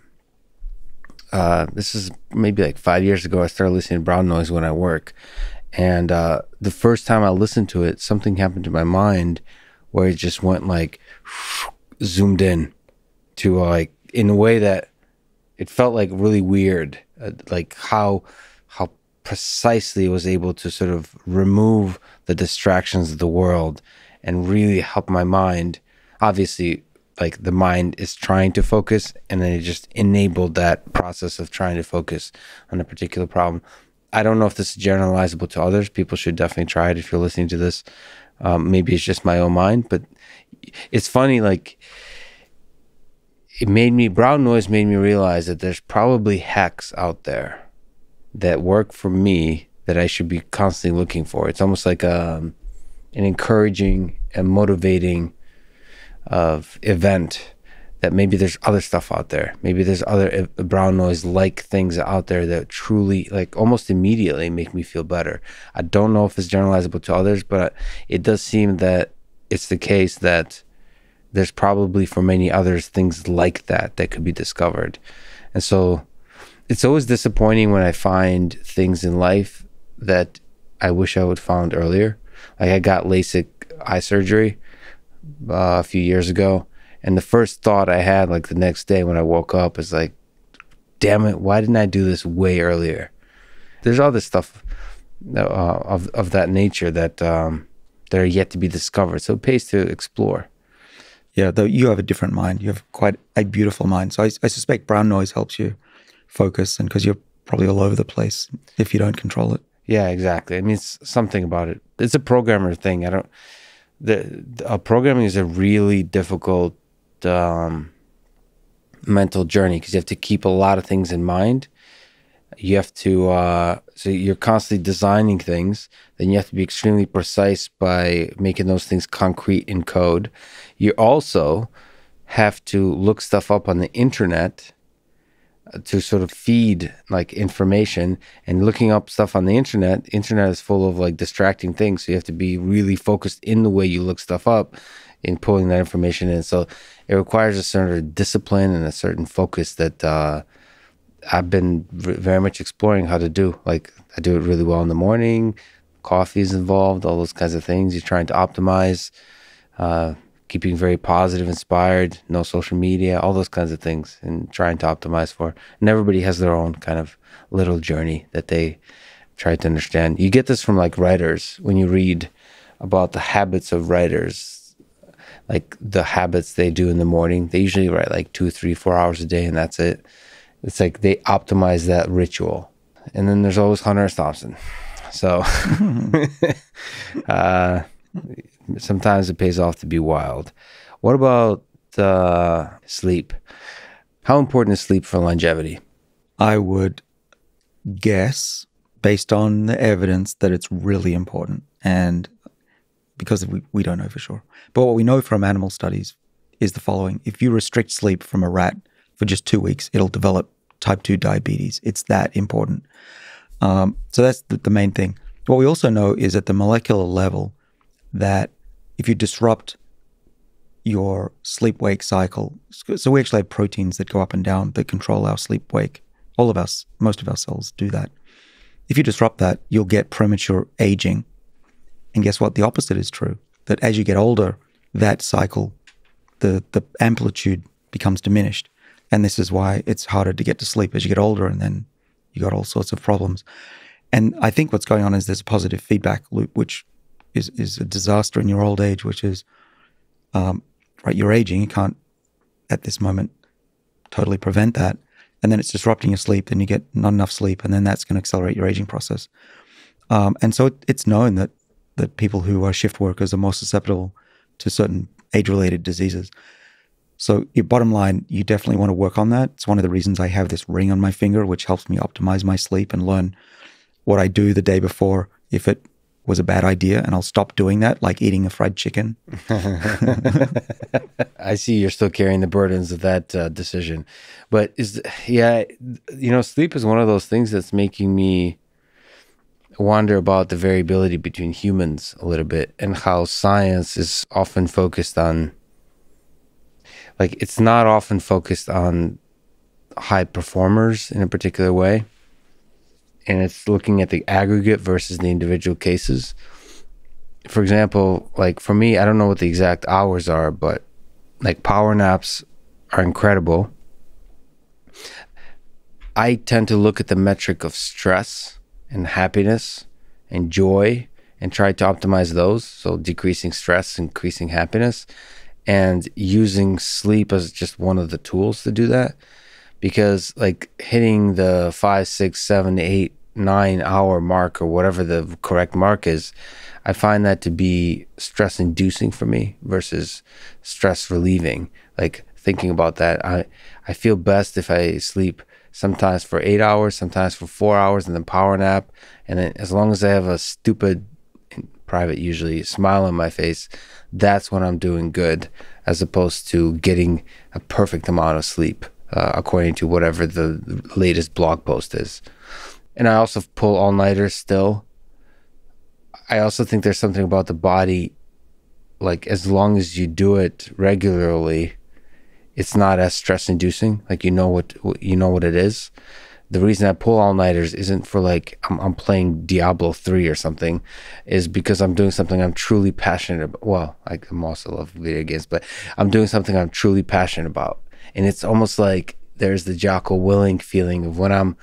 this is maybe like 5 years ago, I started listening to brown noise when I work. And the first time I listened to it, something happened to my mind where it just went like zoomed in to like in a way that it felt like really weird, like how precisely it was able to sort of remove the distractions of the world and really help my mind. Obviously, like the mind is trying to focus, and then it just enabled that process of trying to focus on a particular problem. I don't know if this is generalizable to others. People should definitely try it if you're listening to this. Maybe it's just my own mind, but it's funny, like brown noise made me realize that there's probably hacks out there that work for me that I should be constantly looking for. It's almost like an encouraging and motivating event that maybe there's other stuff out there. Maybe there's other brown noise like things out there that truly, like almost immediately make me feel better. I don't know if it's generalizable to others, but it does seem that it's the case that there's probably for many others things like that could be discovered. And so it's always disappointing when I find things in life that I wish I would found earlier. Like I got LASIK eye surgery a few years ago, and the first thought I had like the next day when I woke up is like, damn it, why didn't I do this way earlier? There's all this stuff of that nature that are yet to be discovered, so it pays to explore. Yeah, though you have a different mind. You have quite a beautiful mind. So I suspect brown noise helps you focus, and because you're probably all over the place if you don't control it. Yeah, exactly. I mean, it's something about it. It's a programmer thing. Programming is a really difficult mental journey because you have to keep a lot of things in mind. You have to, so you're constantly designing things. Then you have to be extremely precise by making those things concrete in code. You also have to look stuff up on the internet to sort of feed like information, and looking up stuff on the internet is full of like distracting things. So you have to be really focused in the way you look stuff up in pulling that information in. So it requires a certain discipline and a certain focus that I've been very much exploring how to do. Like I do it really well in the morning, coffee is involved, all those kinds of things. You're trying to optimize, keeping very positive, inspired, no social media, all those kinds of things, and trying to optimize for. And everybody has their own kind of little journey that they try to understand. You get this from like writers when you read about the habits of writers, like the habits they do in the morning. They usually write like 2, 3, 4 hours a day, and that's it. It's like they optimize that ritual. And then there's always Hunter S. Thompson. So sometimes it pays off to be wild. What about sleep? How important is sleep for longevity? I would guess, based on the evidence, that it's really important. And because we don't know for sure. But what we know from animal studies is the following. If you restrict sleep from a rat for just 2 weeks, it'll develop type 2 diabetes. It's that important. So that's the main thing. What we also know is at the molecular level that if you disrupt your sleep-wake cycle, so we actually have proteins that go up and down that control our sleep-wake. All of us, most of our cells do that. If you disrupt that, you'll get premature aging. And guess what? The opposite is true. That as you get older, that cycle, the amplitude becomes diminished. And this is why it's harder to get to sleep as you get older, and then you got all sorts of problems. And I think what's going on is there's a positive feedback loop, which is a disaster in your old age, which is, right, you're aging. You can't, at this moment, totally prevent that. And then it's disrupting your sleep. Then you get not enough sleep, and then that's going to accelerate your aging process. And so it's known that people who are shift workers are more susceptible to certain age-related diseases. So your bottom line, you definitely want to work on that. It's one of the reasons I have this ring on my finger, which helps me optimize my sleep and learn what I do the day before if it was a bad idea, and I'll stop doing that, like eating a fried chicken. I see you're still carrying the burdens of that decision. But sleep is one of those things that's making me wonder about the variability between humans a little bit, and how science is often focused on, like, it's not often focused on high performers in a particular way. And it's looking at the aggregate versus the individual cases. For example, like for me, I don't know what the exact hours are, but like power naps are incredible. I tend to look at the metric of stress and happiness and joy and try to optimize those. So decreasing stress, increasing happiness, and using sleep as just one of the tools to do that. Because like hitting the 5, 6, 7, 8, 9 hour mark, or whatever the correct mark is, I find that to be stress inducing for me versus stress relieving. Like thinking about that, I feel best if I sleep sometimes for 8 hours, sometimes for 4 hours, and then power nap. And then as long as I have a stupid, in private usually, smile on my face, that's when I'm doing good, as opposed to getting a perfect amount of sleep. According to whatever the latest blog post is. And I also pull all-nighters still. I also think there's something about the body, like as long as you do it regularly, it's not as stress-inducing. Like you know what it is. The reason I pull all-nighters isn't for like I'm playing Diablo 3 or something, is because I'm doing something I'm truly passionate about. Well, I'm also love video games, but I'm doing something I'm truly passionate about. And it's almost like there's the Jocko Willink feeling of when I'm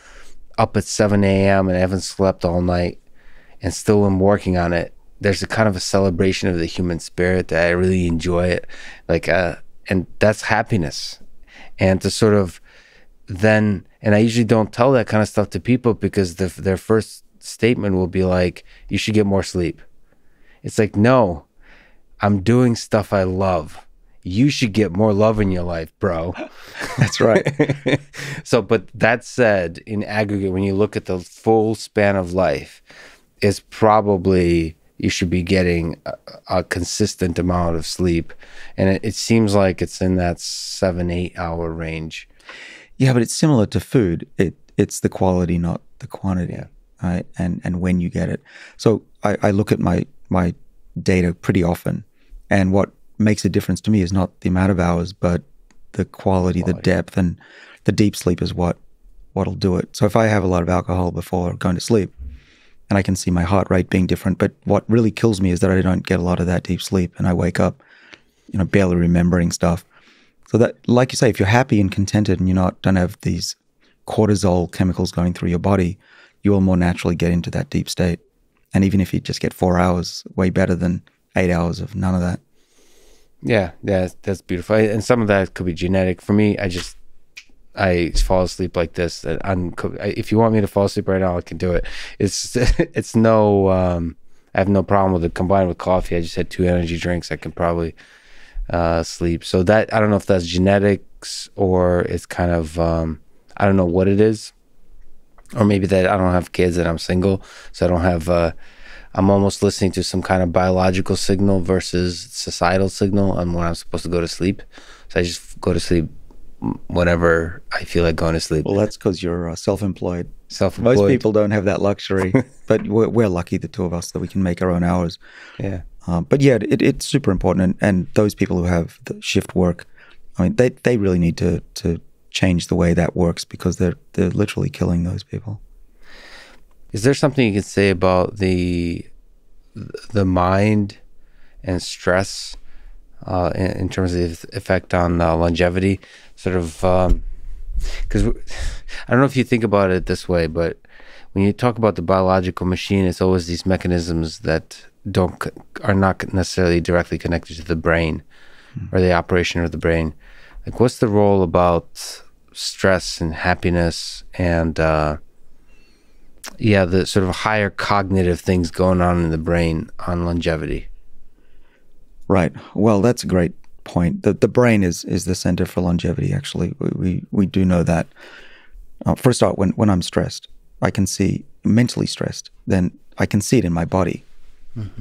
up at 7 a.m. and I haven't slept all night and still am working on it. There's a kind of a celebration of the human spirit that I really enjoy it. Like, and that's happiness. And to sort of then, and I usually don't tell that kind of stuff to people because their first statement will be like, you should get more sleep. It's like, no, I'm doing stuff I love. You should get more love in your life, bro. That's right. So, but that said, in aggregate, when you look at the full span of life, it's probably you should be getting a consistent amount of sleep. And it seems like it's in that 7, 8 hour range. Yeah, but it's similar to food. It's the quality, not the quantity. Yeah. Right? And when you get it. So I look at my data pretty often, and what makes a difference to me is not the amount of hours, but the quality, the depth, and the deep sleep is what'll do it. So if I have a lot of alcohol before going to sleep, and I can see my heart rate being different, but what really kills me is that I don't get a lot of that deep sleep, and I wake up barely remembering stuff. So that, like you say, if you're happy and contented and don't have these cortisol chemicals going through your body, you will more naturally get into that deep state. And even if you just get 4 hours, way better than 8 hours of none of that. Yeah, that's beautiful. And some of that could be genetic. For me, I fall asleep like this. If you want me to fall asleep right now, I can do it. It's no, I have no problem with it. Combined with coffee, I just had 2 energy drinks. I can probably sleep. So that, I don't know if that's genetics or it's kind of, I don't know what it is. Or maybe that I don't have kids and I'm single. So I don't have, I'm almost listening to some kind of biological signal versus societal signal on when I'm supposed to go to sleep. So I just go to sleep whenever I feel like going to sleep. Well, that's because you're self-employed. Self-employed. Most people don't have that luxury, but we're lucky, the two of us, that we can make our own hours. Yeah. But yeah, it's super important. And those people who have the shift work, I mean, they really need to change the way that works, because they're literally killing those people. Is there something you can say about the mind and stress in terms of the effect on longevity? Sort of, because I don't know if you think about it this way, but when you talk about the biological machine, it's always these mechanisms that are not necessarily directly connected to the brain or the operation of the brain. Like, what's the role about stress and happiness and the sort of higher cognitive things going on in the brain on longevity? Right. Well, that's a great point. The brain is the center for longevity. Actually, we do know that. For a start, when I'm stressed, I can see, mentally stressed, then I can see it in my body.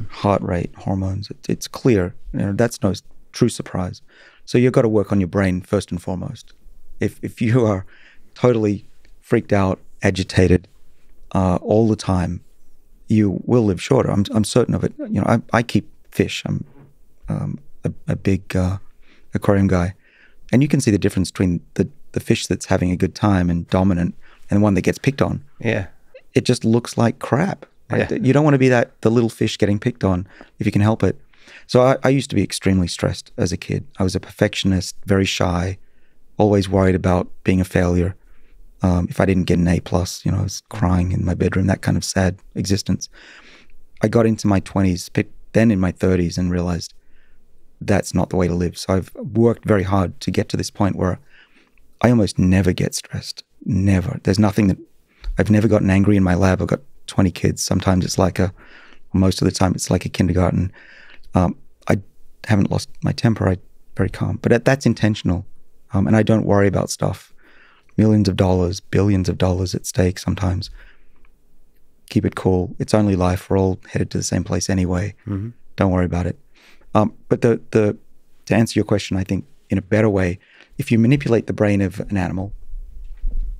Heart rate, hormones, it's clear. That's no true surprise. So you've got to work on your brain first and foremost. If you are totally freaked out, agitated all the time, you will live shorter. I'm certain of it. I keep fish. I'm a big aquarium guy, and you can see the difference between the fish that's having a good time and dominant and the one that gets picked on. Yeah, it just looks like crap. Right? Yeah. You don't want to be the little fish getting picked on if you can help it. So I used to be extremely stressed as a kid. I was a perfectionist, very shy, always worried about being a failure. If I didn't get an A+, I was crying in my bedroom, that kind of sad existence. I got into my 20s, then in my 30s, and realized that's not the way to live. So I've worked very hard to get to this point where I almost never get stressed. Never. There's nothing that I've never gotten angry in my lab. I've got 20 kids. Sometimes it's most of the time it's like a kindergarten. I haven't lost my temper. I'm very calm, but that's intentional. And I don't worry about stuff. Millions of dollars, billions of dollars at stake sometimes. Keep it cool. It's only life. We're all headed to the same place anyway. Don't worry about it. But to answer your question, I think in a better way, if you manipulate the brain of an animal,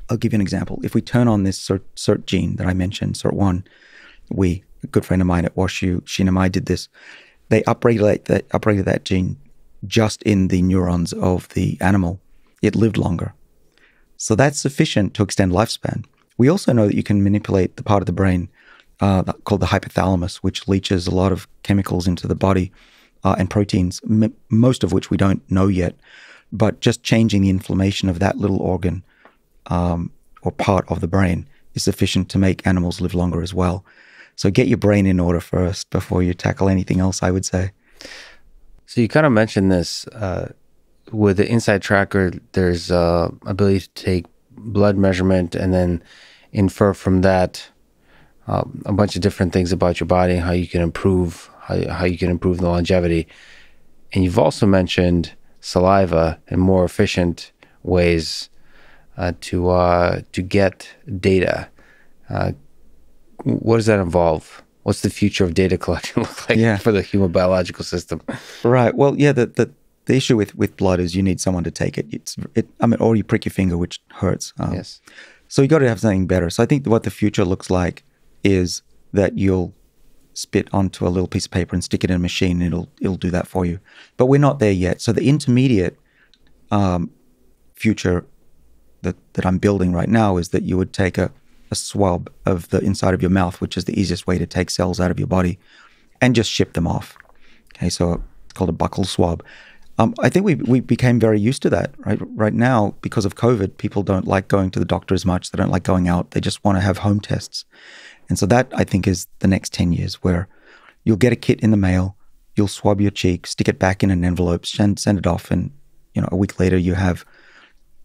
I'll give you an example. If we turn on this SIRT gene that I mentioned, SIRT1, a good friend of mine at WashU, Sheena Mai, did this. They upregulated that gene just in the neurons of the animal. It lived longer. So that's sufficient to extend lifespan. We also know that you can manipulate the part of the brain called the hypothalamus, which leaches a lot of chemicals into the body and proteins, most of which we don't know yet. But just changing the inflammation of that little organ or part of the brain is sufficient to make animals live longer as well. So get your brain in order first before you tackle anything else, I would say. So you kind of mentioned this. With the Inside Tracker, there's ability to take blood measurement and then infer from that a bunch of different things about your body and how you can improve the longevity. And you've also mentioned saliva and more efficient ways to get data. What does that involve? What's the future of data collection look like for the human biological system? Right. Well, yeah. The issue with blood is you need someone to take it. Or you prick your finger, which hurts. Yes. So you got to have something better. So I think what the future looks like is that you'll spit onto a little piece of paper and stick it in a machine, and it'll do that for you. But we're not there yet. So the intermediate future that I'm building right now is that you would take a swab of the inside of your mouth, which is the easiest way to take cells out of your body, and just ship them off. Okay, so it's called a buccal swab. I think we became very used to that, right? Right now, because of COVID, people don't like going to the doctor as much. They don't like going out. They just want to have home tests. And so that, I think, is the next 10 years where you'll get a kit in the mail, you'll swab your cheek, stick it back in an envelope, send it off, and a week later you have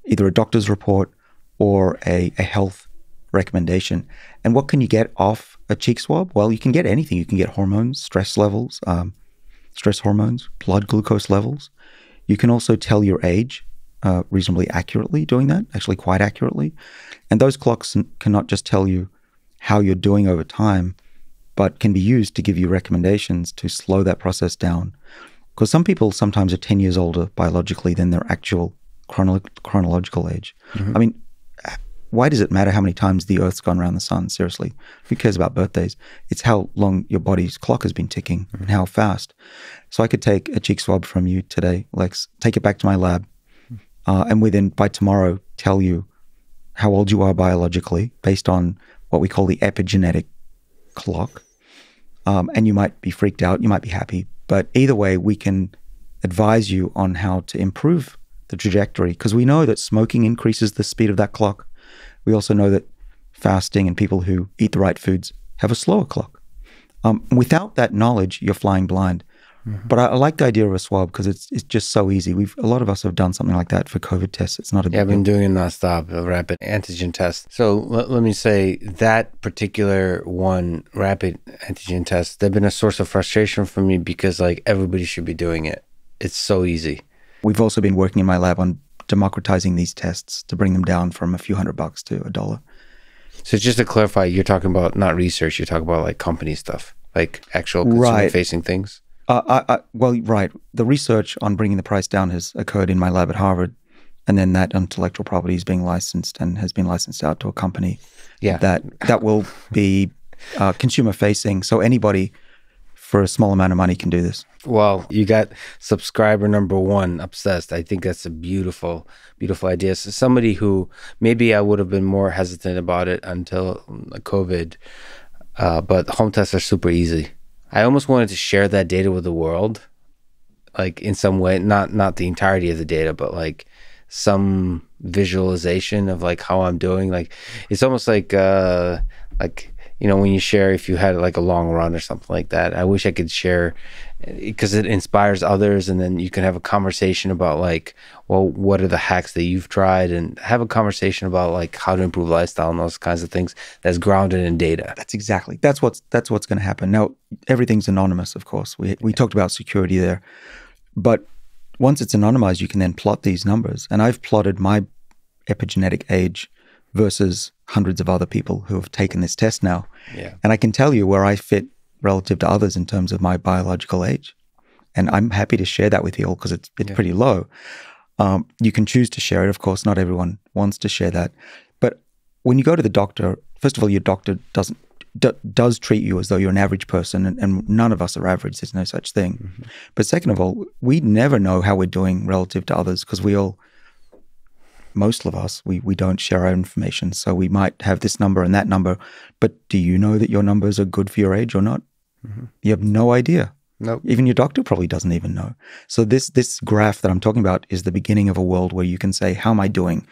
either a doctor's report or a health recommendation. And what can you get off a cheek swab? Well, you can get anything. You can get hormones, stress levels, stress hormones, blood glucose levels. You can also tell your age reasonably accurately doing that, actually quite accurately. And those clocks can not just tell you how you're doing over time, but can be used to give you recommendations to slow that process down. Because some people sometimes are 10 years older biologically than their actual chronological age. I mean, why does it matter how many times the Earth's gone around the sun? Seriously, who cares about birthdays? It's how long your body's clock has been ticking and how fast. So I could take a cheek swab from you today, Lex, take it back to my lab, and within, by tomorrow, tell you how old you are biologically based on what we call the epigenetic clock. And you might be freaked out, you might be happy, but either way, we can advise you on how to improve the trajectory, because we know that smoking increases the speed of that clock. We also know that fasting and people who eat the right foods have a slower clock. Without that knowledge, you're flying blind. But I like the idea of a swab because it's just so easy. A lot of us have done something like that for COVID tests. It's not a big I've been doing it nonstop, a rapid antigen test. So let me say that particular one, rapid antigen test, they've been a source of frustration for me because like everybody should be doing it. It's so easy. We've also been working in my lab on democratizing these tests to bring them down from a few $100 to $1. So just to clarify, you're talking about not research, you're talking about like company stuff, like actual consumer-facing things? Well, right. The research on bringing the price down has occurred in my lab at Harvard, and then that intellectual property is being licensed and has been licensed out to a company that will be consumer-facing. So anybody for a small amount of money can do this. Well, you got subscriber number 1 obsessed. I think that's a beautiful, beautiful idea. So somebody who maybe I would have been more hesitant about it until COVID, but home tests are super easy. I almost wanted to share that data with the world, like in some way, not the entirety of the data, but like some visualization of like how I'm doing. Like it's almost like when you share, if you had like a long run or something like that, I wish I could share because it inspires others. And then you can have a conversation about like, well, what are the hacks that you've tried, and have a conversation about like how to improve lifestyle and those kinds of things that's grounded in data. That's what's going to happen. Now, everything's anonymous, of course. We talked about security there, but once it's anonymized, you can then plot these numbers. And I've plotted my epigenetic age versus hundreds of other people who have taken this test now. Yeah. And I can tell you where I fit relative to others in terms of my biological age. And I'm happy to share that with you all because it's pretty low. You can choose to share it. Of course, not everyone wants to share that. But when you go to the doctor, first of all, your doctor does treat you as though you're an average person, and none of us are average. There's no such thing. Mm-hmm. But second of all, we never know how we're doing relative to others because most of us, we don't share our information. So we might have this number and that number, but do you know that your numbers are good for your age or not? Mm-hmm. You have no idea. Nope. Even your doctor probably doesn't even know. So this graph that I'm talking about is the beginning of a world where you can say, how am I doing?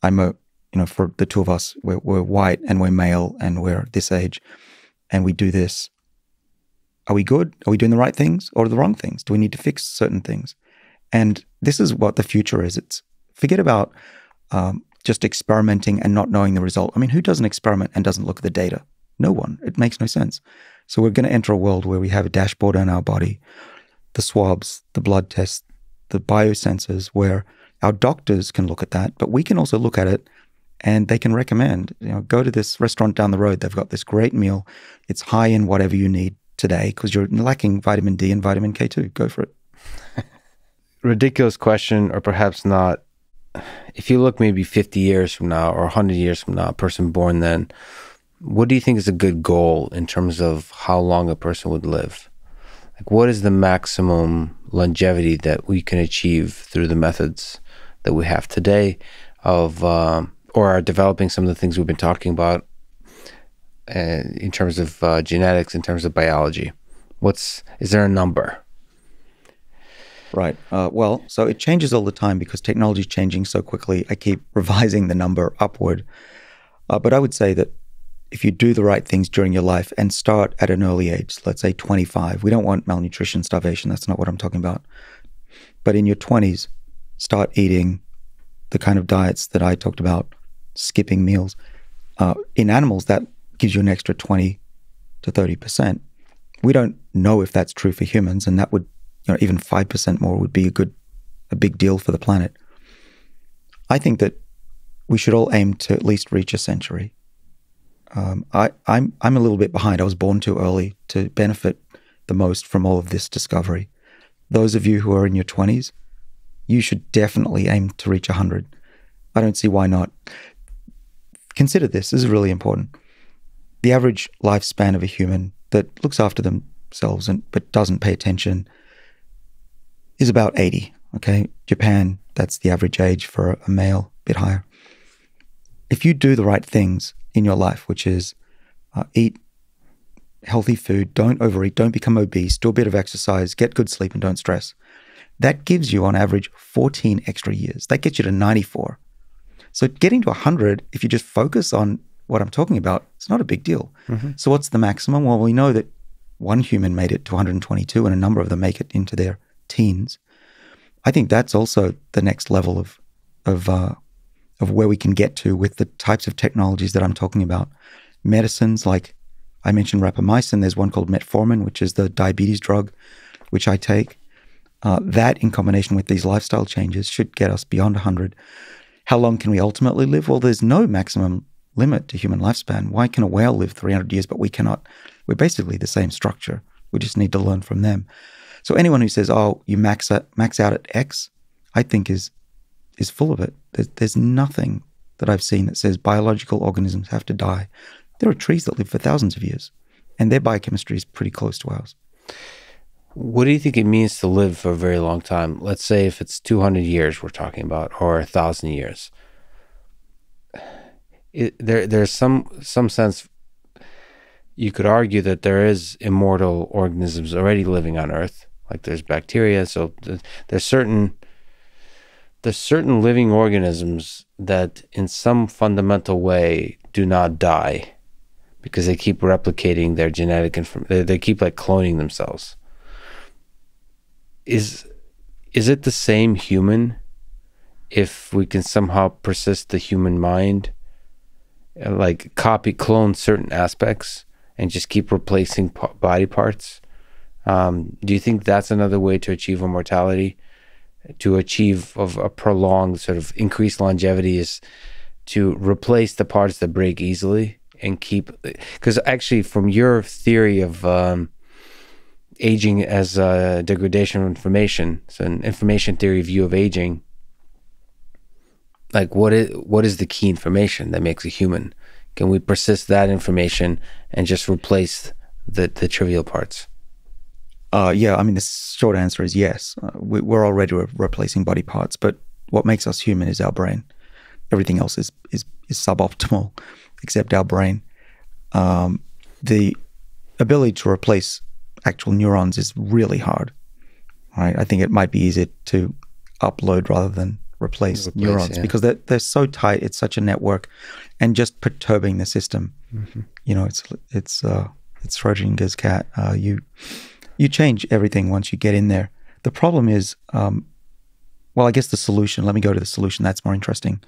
For the two of us, we're white and we're male and we're this age and we do this. Are we good? Are we doing the right things or the wrong things? Do we need to fix certain things? And this is what the future is. Forget about just experimenting and not knowing the result. I mean, who does an experiment and doesn't look at the data? No one. It makes no sense. So we're going to enter a world where we have a dashboard on our body, the swabs, the blood tests, the biosensors, where our doctors can look at that, but we can also look at it and they can recommend, go to this restaurant down the road. They've got this great meal. It's high in whatever you need today because you're lacking vitamin D and vitamin K2. Go for it. Ridiculous question, or perhaps not. If you look maybe 50 years from now or 100 years from now, a person born then, what do you think is a good goal in terms of how long a person would live? Like, what is the maximum longevity that we can achieve through the methods that we have today or are developing some of the things we've been talking about in terms of genetics, in terms of biology? Is there a number? Right. Well, so it changes all the time because technology is changing so quickly. I keep revising the number upward. But I would say that if you do the right things during your life and start at an early age, let's say 25, we don't want malnutrition, starvation. That's not what I'm talking about. But in your 20s, start eating the kind of diets that I talked about, skipping meals. In animals, that gives you an extra 20 to 30%. We don't know if that's true for humans, and that would, even 5% more would be a big deal for the planet. I think that we should all aim to at least reach a century. I'm a little bit behind. I was born too early to benefit the most from all of this discovery. Those of you who are in your 20s, you should definitely aim to reach 100. I don't see why not. Consider this. This is really important. The average lifespan of a human that looks after themselves but doesn't pay attention is about 80. Okay, Japan, that's the average age for a male, a bit higher. If you do the right things in your life, which is eat healthy food, don't overeat, don't become obese, do a bit of exercise, get good sleep, and don't stress, that gives you on average 14 extra years. That gets you to 94. So getting to 100, if you just focus on what I'm talking about, it's not a big deal. Mm-hmm. So what's the maximum? Well, we know that one human made it to 122 and a number of them make it into their teens. I think that's also the next level of where we can get to with the types of technologies that I'm talking about. Medicines, like I mentioned rapamycin, there's one called metformin, which is the diabetes drug, which I take. That in combination with these lifestyle changes should get us beyond 100. How long can we ultimately live? Well, there's no maximum limit to human lifespan. Why can a whale live 300 years, but we cannot? We're basically the same structure. We just need to learn from them. So anyone who says, oh, you max out at X, I think is full of it. There's nothing that I've seen that says biological organisms have to die. There are trees that live for thousands of years, and their biochemistry is pretty close to ours. What do you think it means to live for a very long time? Let's say if it's 200 years we're talking about, or 1,000 years. There's some sense you could argue that there is immortal organisms already living on Earth, like there's bacteria. So there's certain living organisms that in some fundamental way do not die because they keep replicating their genetic information. They keep like cloning themselves. Is it the same human if we can somehow persist the human mind, like clone certain aspects and just keep replacing body parts? Do you think that's another way to achieve immortality, to achieve of a prolonged sort of increased longevity, is to replace the parts that break easily and keep, because actually from your theory of aging as a degradation of information, so an information theory view of aging, like what is the key information that makes a human? Can we persist that information and just replace the trivial parts? Yeah, I mean, the short answer is yes. We're already replacing body parts, but what makes us human is our brain. Everything else is suboptimal except our brain. The ability to replace actual neurons is really hard, right? I think it might be easier to upload rather than replace neurons, because they're so tight. It's such a network, and just perturbing the system. Mm-hmm. It's Schrodinger's cat. You change everything once you get in there. The problem is, well, I guess the solution. Let me go to the solution. That's more interesting.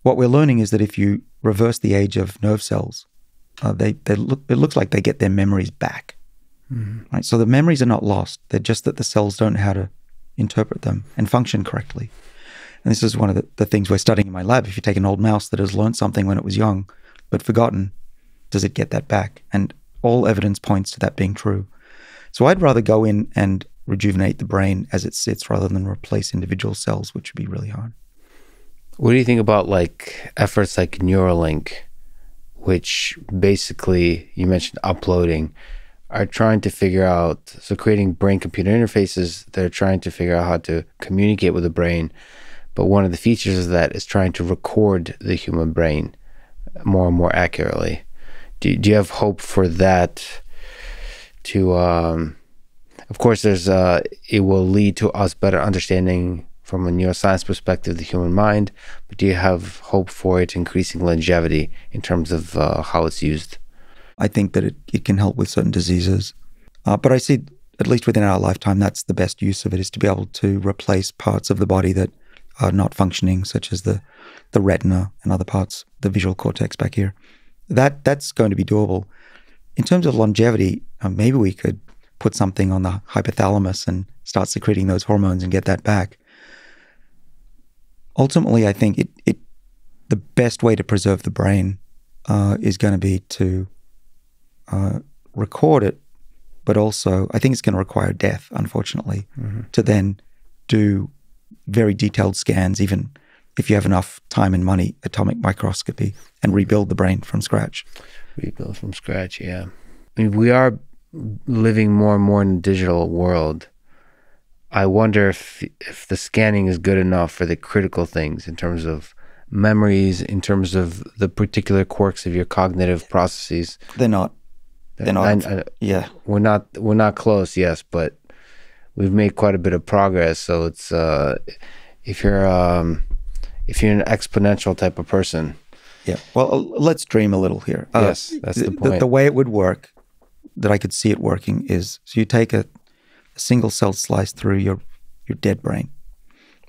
What we're learning is that if you reverse the age of nerve cells, it looks like they get their memories back. Mm-hmm. Right? So the memories are not lost. They're just that the cells don't know how to interpret them and function correctly. And this is one of the things we're studying in my lab. If you take an old mouse that has learned something when it was young but forgotten, does it get that back? And all evidence points to that being true. So I'd rather go in and rejuvenate the brain as it sits rather than replace individual cells, which would be really hard. What do you think about like efforts like Neuralink, which basically, you mentioned uploading, are trying to figure out, so creating brain-computer interfaces that are trying to figure out how to communicate with the brain. But one of the features of that is trying to record the human brain more and more accurately. Do you have hope for that to, Of course, it will lead to us better understanding from a neuroscience perspective the human mind, but do you have hope for it increasing longevity in terms of how it's used? I think that it can help with certain diseases. But I see, at least within our lifetime, that's the best use of it, is to be able to replace parts of the body that are not functioning, such as the retina and other parts, the visual cortex back here. That's going to be doable. In terms of longevity, maybe we could put something on the hypothalamus and start secreting those hormones and get that back. Ultimately, I think the best way to preserve the brain is going to be to record it, but also I think it's going to require death, unfortunately, to then do very detailed scans, even if you have enough time and money, atomic microscopy, and rebuild the brain from scratch. Rebuild from scratch, yeah. I mean, we are living more and more in a digital world. I wonder if the scanning is good enough for the critical things in terms of memories, in terms of the particular quirks of your cognitive processes. They're not. They're not. Yeah. We're not close, yes, but we've made quite a bit of progress. So it's if you're an exponential type of person. Yeah. Well, let's dream a little here. Yes, that's the point. The way it would work, that I could see it working, is so you take a single cell slice through your dead brain,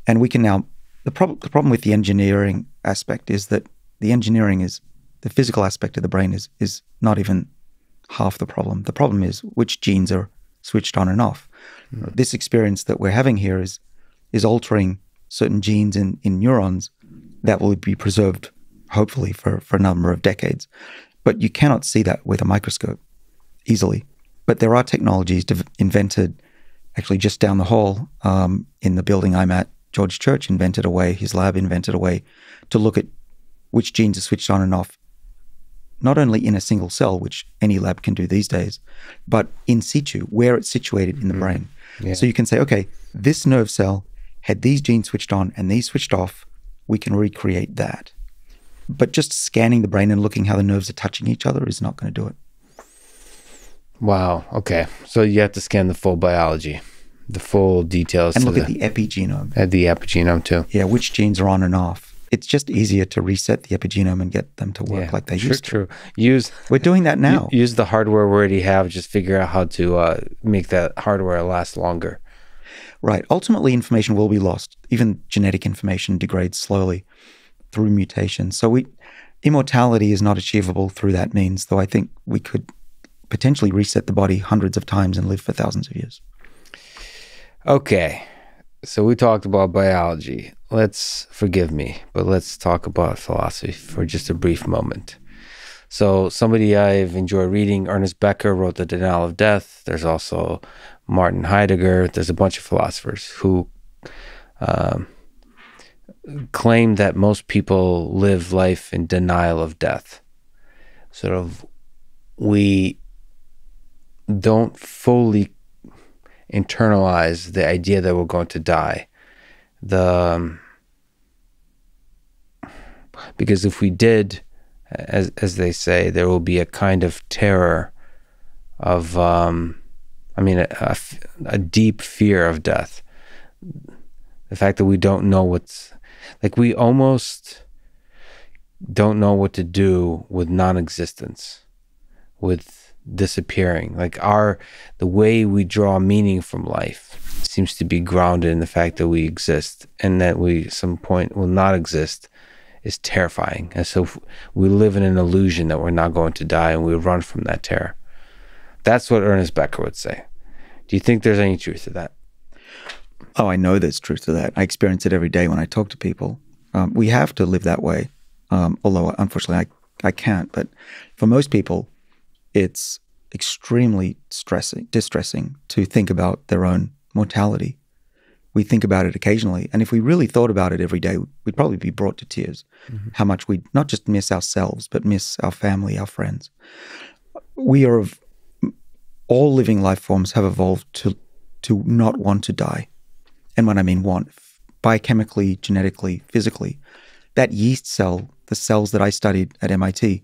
and we can now. The problem with the engineering aspect is that the physical aspect of the brain is not even half the problem. The problem is which genes are switched on and off. This experience that we're having here is altering certain genes in neurons that will be preserved, hopefully, for a number of decades. But you cannot see that with a microscope easily. But there are technologies invented actually just down the hall in the building I'm at. George Church his lab invented a way to look at which genes are switched on and off, not only in a single cell, which any lab can do these days, but in situ, where it's situated in the brain. Yeah. So you can say, okay, this nerve cell had these genes switched on and these switched off. We can recreate that. But just scanning the brain and looking how the nerves are touching each other is not going to do it. Wow. Okay. So you have to scan the full biology, the full details. And look at the epigenome. At the epigenome too. Yeah, which genes are on and off. It's just easier to reset the epigenome and get them to work like they used to. True. We're doing that now. Use the hardware we already have. Just figure out how to make that hardware last longer. Right. Ultimately, information will be lost. Even genetic information degrades slowly through mutation. So immortality is not achievable through that means, though I think we could potentially reset the body hundreds of times and live for thousands of years. Okay. So we talked about biology. Forgive me, but let's talk about philosophy for just a brief moment. So somebody I've enjoyed reading, Ernest Becker, wrote The Denial of Death. There's also Martin Heidegger. There's a bunch of philosophers who claim that most people live life in denial of death. Sort of, we don't fully internalize the idea that we're going to die. Because if we did, as they say, there will be a kind of terror of, a deep fear of death. The fact that we don't know we almost don't know what to do with non-existence, with disappearing. The way we draw meaning from life seems to be grounded in the fact that we exist, and that we at some point will not exist is terrifying. And so we live in an illusion that we're not going to die, and we run from that terror. That's what Ernest Becker would say. Do you think there's any truth to that? Oh, I know there's truth to that. I experience it every day when I talk to people. We have to live that way, although unfortunately I can't. But for most people, it's extremely distressing to think about their own mortality. We think about it occasionally. And if we really thought about it every day, we'd probably be brought to tears. Mm-hmm. How much we not just miss ourselves, but miss our family, our friends. All living life forms have evolved to not want to die. And when I mean want, biochemically, genetically, physically, that yeast cell, the cells that I studied at MIT,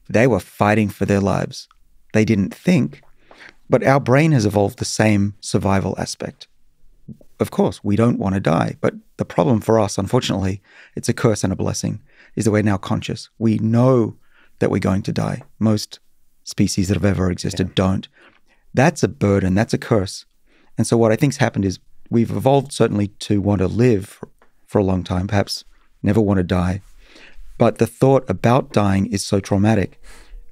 they were fighting for their lives. They didn't think But our brain has evolved the same survival aspect. Of course, we don't want to die. But the problem for us, unfortunately, it's a curse and a blessing, is that we're now conscious. We know that we're going to die. Most species that have ever existed don't. That's a burden. That's a curse. And so what I think's happened is we've evolved certainly to want to live for a long time, perhaps never want to die. But the thought about dying is so traumatic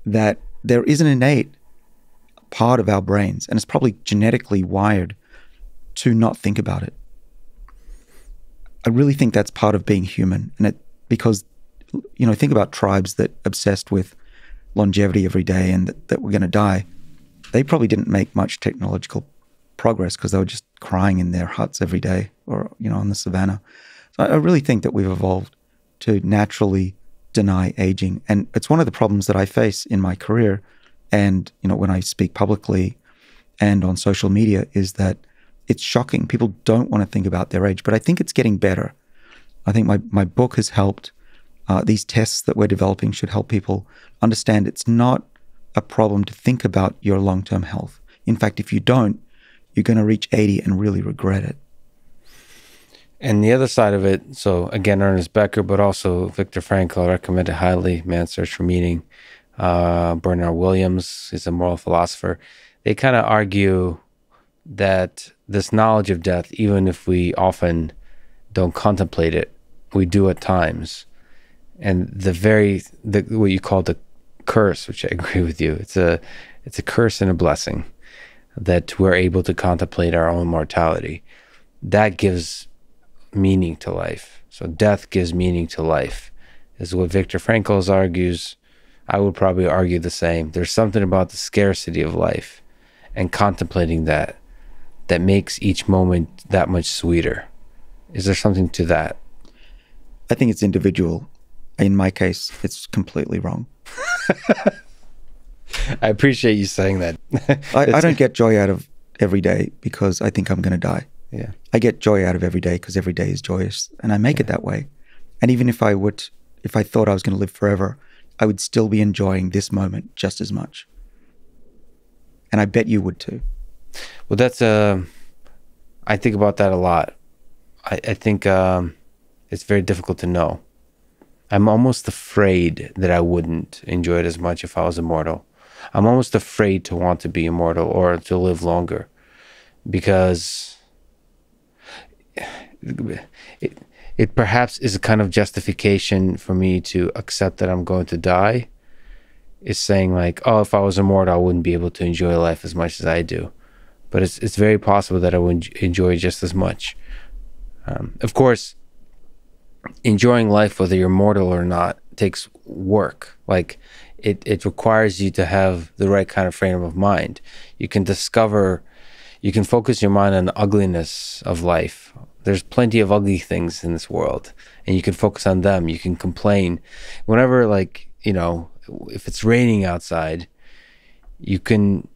that there is an innate part of our brains, and it's probably genetically wired to not think about it. I really think that's part of being human. And because, think about tribes that obsessed with longevity every day and that we're going to die. They probably didn't make much technological progress because they were just crying in their huts every day or, on the savannah. So I really think that we've evolved to naturally deny aging. And it's one of the problems that I face in my career and, when I speak publicly and on social media is that it's shocking. People don't want to think about their age, but I think it's getting better. I think my book has helped. These tests that we're developing should help people understand it's not a problem to think about your long-term health. In fact, if you don't, you're going to reach 80 and really regret it. And the other side of it, so again, Ernest Becker, but also Viktor Frankl, I recommend it highly, Man's Search for Meaning. Bernard Williams is a moral philosopher. They kind of argue that this knowledge of death, even if we often don't contemplate it, we do at times. And what you call the curse, which I agree with you, it's a curse and a blessing that we're able to contemplate our own mortality. That gives meaning to life. So death gives meaning to life, is what Viktor Frankl argues. I would probably argue the same. There's something about the scarcity of life and contemplating that makes each moment that much sweeter. Is there something to that? I think it's individual. In my case, it's completely wrong. I appreciate you saying that. I don't get joy out of every day because I think I'm going to die. Yeah. I get joy out of every day because every day is joyous, and I make it that way. And even if I thought I was going to live forever, I would still be enjoying this moment just as much. And I bet you would too. Well, I think about that a lot. I think it's very difficult to know. I'm almost afraid that I wouldn't enjoy it as much if I was immortal. I'm almost afraid to want to be immortal or to live longer because it perhaps is a kind of justification for me to accept that I'm going to die. It's saying like, oh, if I was immortal, I wouldn't be able to enjoy life as much as I do. But it's very possible that I would enjoy just as much. Of course, enjoying life, whether you're mortal or not, takes work. Like it requires you to have the right kind of frame of mind. You can focus your mind on the ugliness of life. There's plenty of ugly things in this world, and you can focus on them. You can complain. Whenever, if it's raining outside, you can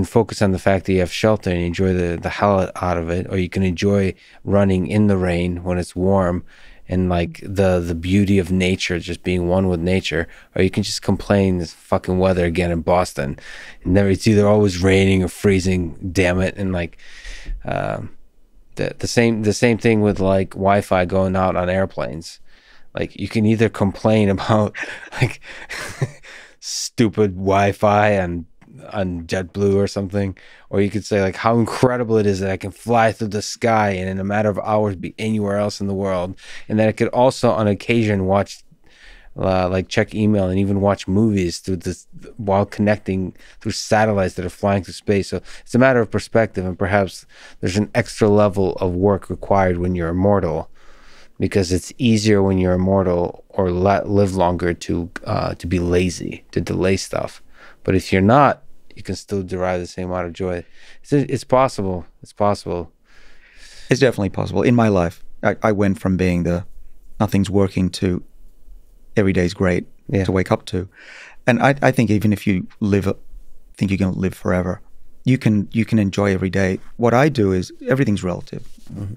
focus on the fact that you have shelter and enjoy the hell out of it, or you can enjoy running in the rain when it's warm and the beauty of nature, just being one with nature, or you can just complain this fucking weather again in Boston. It's either always raining or freezing, damn it. And the same thing with Wi-Fi going out on airplanes. You can either complain about stupid Wi-Fi on JetBlue or something, or you could say how incredible it is that I can fly through the sky and in a matter of hours be anywhere else in the world, and that I could also on occasion watch check email and even watch movies through this while connecting through satellites that are flying through space. So it's a matter of perspective, and perhaps there's an extra level of work required when you're immortal, because it's easier when you're immortal or live longer to be lazy, to delay stuff. But if you're not, you can still derive the same amount of joy. It's possible. It's possible. It's definitely possible. In my life, I went from being the nothing's working to every day's great to wake up to. And I think even if you think you're going to live forever, you can enjoy every day. What I do is everything's relative. Mm-hmm.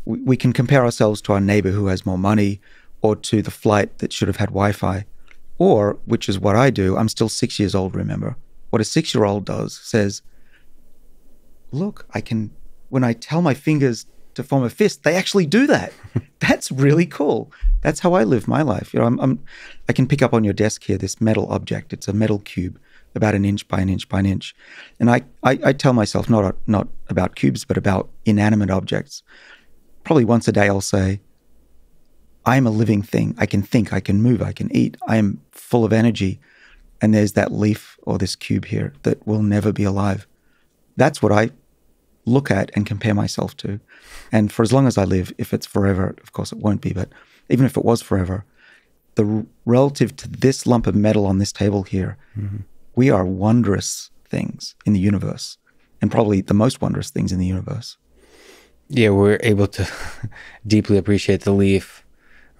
We can compare ourselves to our neighbor who has more money, or to the flight that should have had Wi-Fi. Or, which is what I do, I'm still 6 years old, remember? what a 6-year-old does, says, look, when I tell my fingers to form a fist, they actually do that. That's really cool. That's how I live my life. I can pick up on your desk here this metal object. It's a metal cube, about an inch by an inch by an inch. And I tell myself not about cubes, but about inanimate objects. Probably once a day I'll say, I am a living thing. I can think, I can move, I can eat. I am full of energy. And there's that leaf or this cube here that will never be alive. That's what I look at and compare myself to. And for as long as I live, if it's forever, of course it won't be, but even if it was forever, relative to this lump of metal on this table here, we are wondrous things in the universe, and probably the most wondrous things in the universe. Yeah, we're able to deeply appreciate the leaf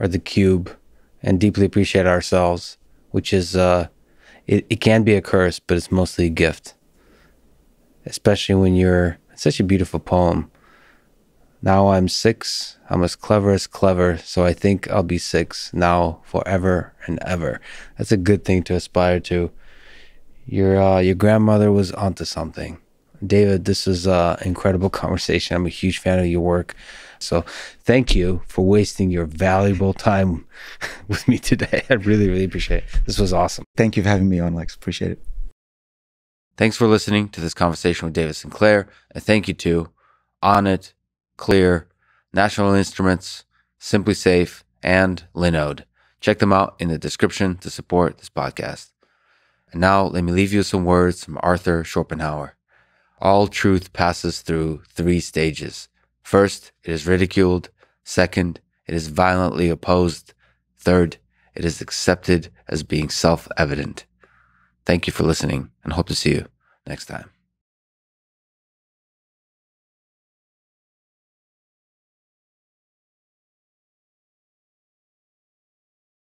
or the cube and deeply appreciate ourselves, which is, it can be a curse, but it's mostly a gift. Especially when it's such a beautiful poem. Now I'm 6, I'm as clever, so I think I'll be 6 now, forever and ever. That's a good thing to aspire to. Your grandmother was onto something. David, this is an incredible conversation. I'm a huge fan of your work. So thank you for wasting your valuable time with me today. I really, really appreciate it. This was awesome. Thank you for having me on, Lex. Appreciate it. Thanks for listening to this conversation with David Sinclair. And thank you to Onnit, Clear, National Instruments, Simply Safe, and Linode. Check them out in the description to support this podcast. And now let me leave you with some words from Arthur Schopenhauer. All truth passes through 3 stages. First, it is ridiculed. Second, it is violently opposed. Third, it is accepted as being self-evident. Thank you for listening and hope to see you next time.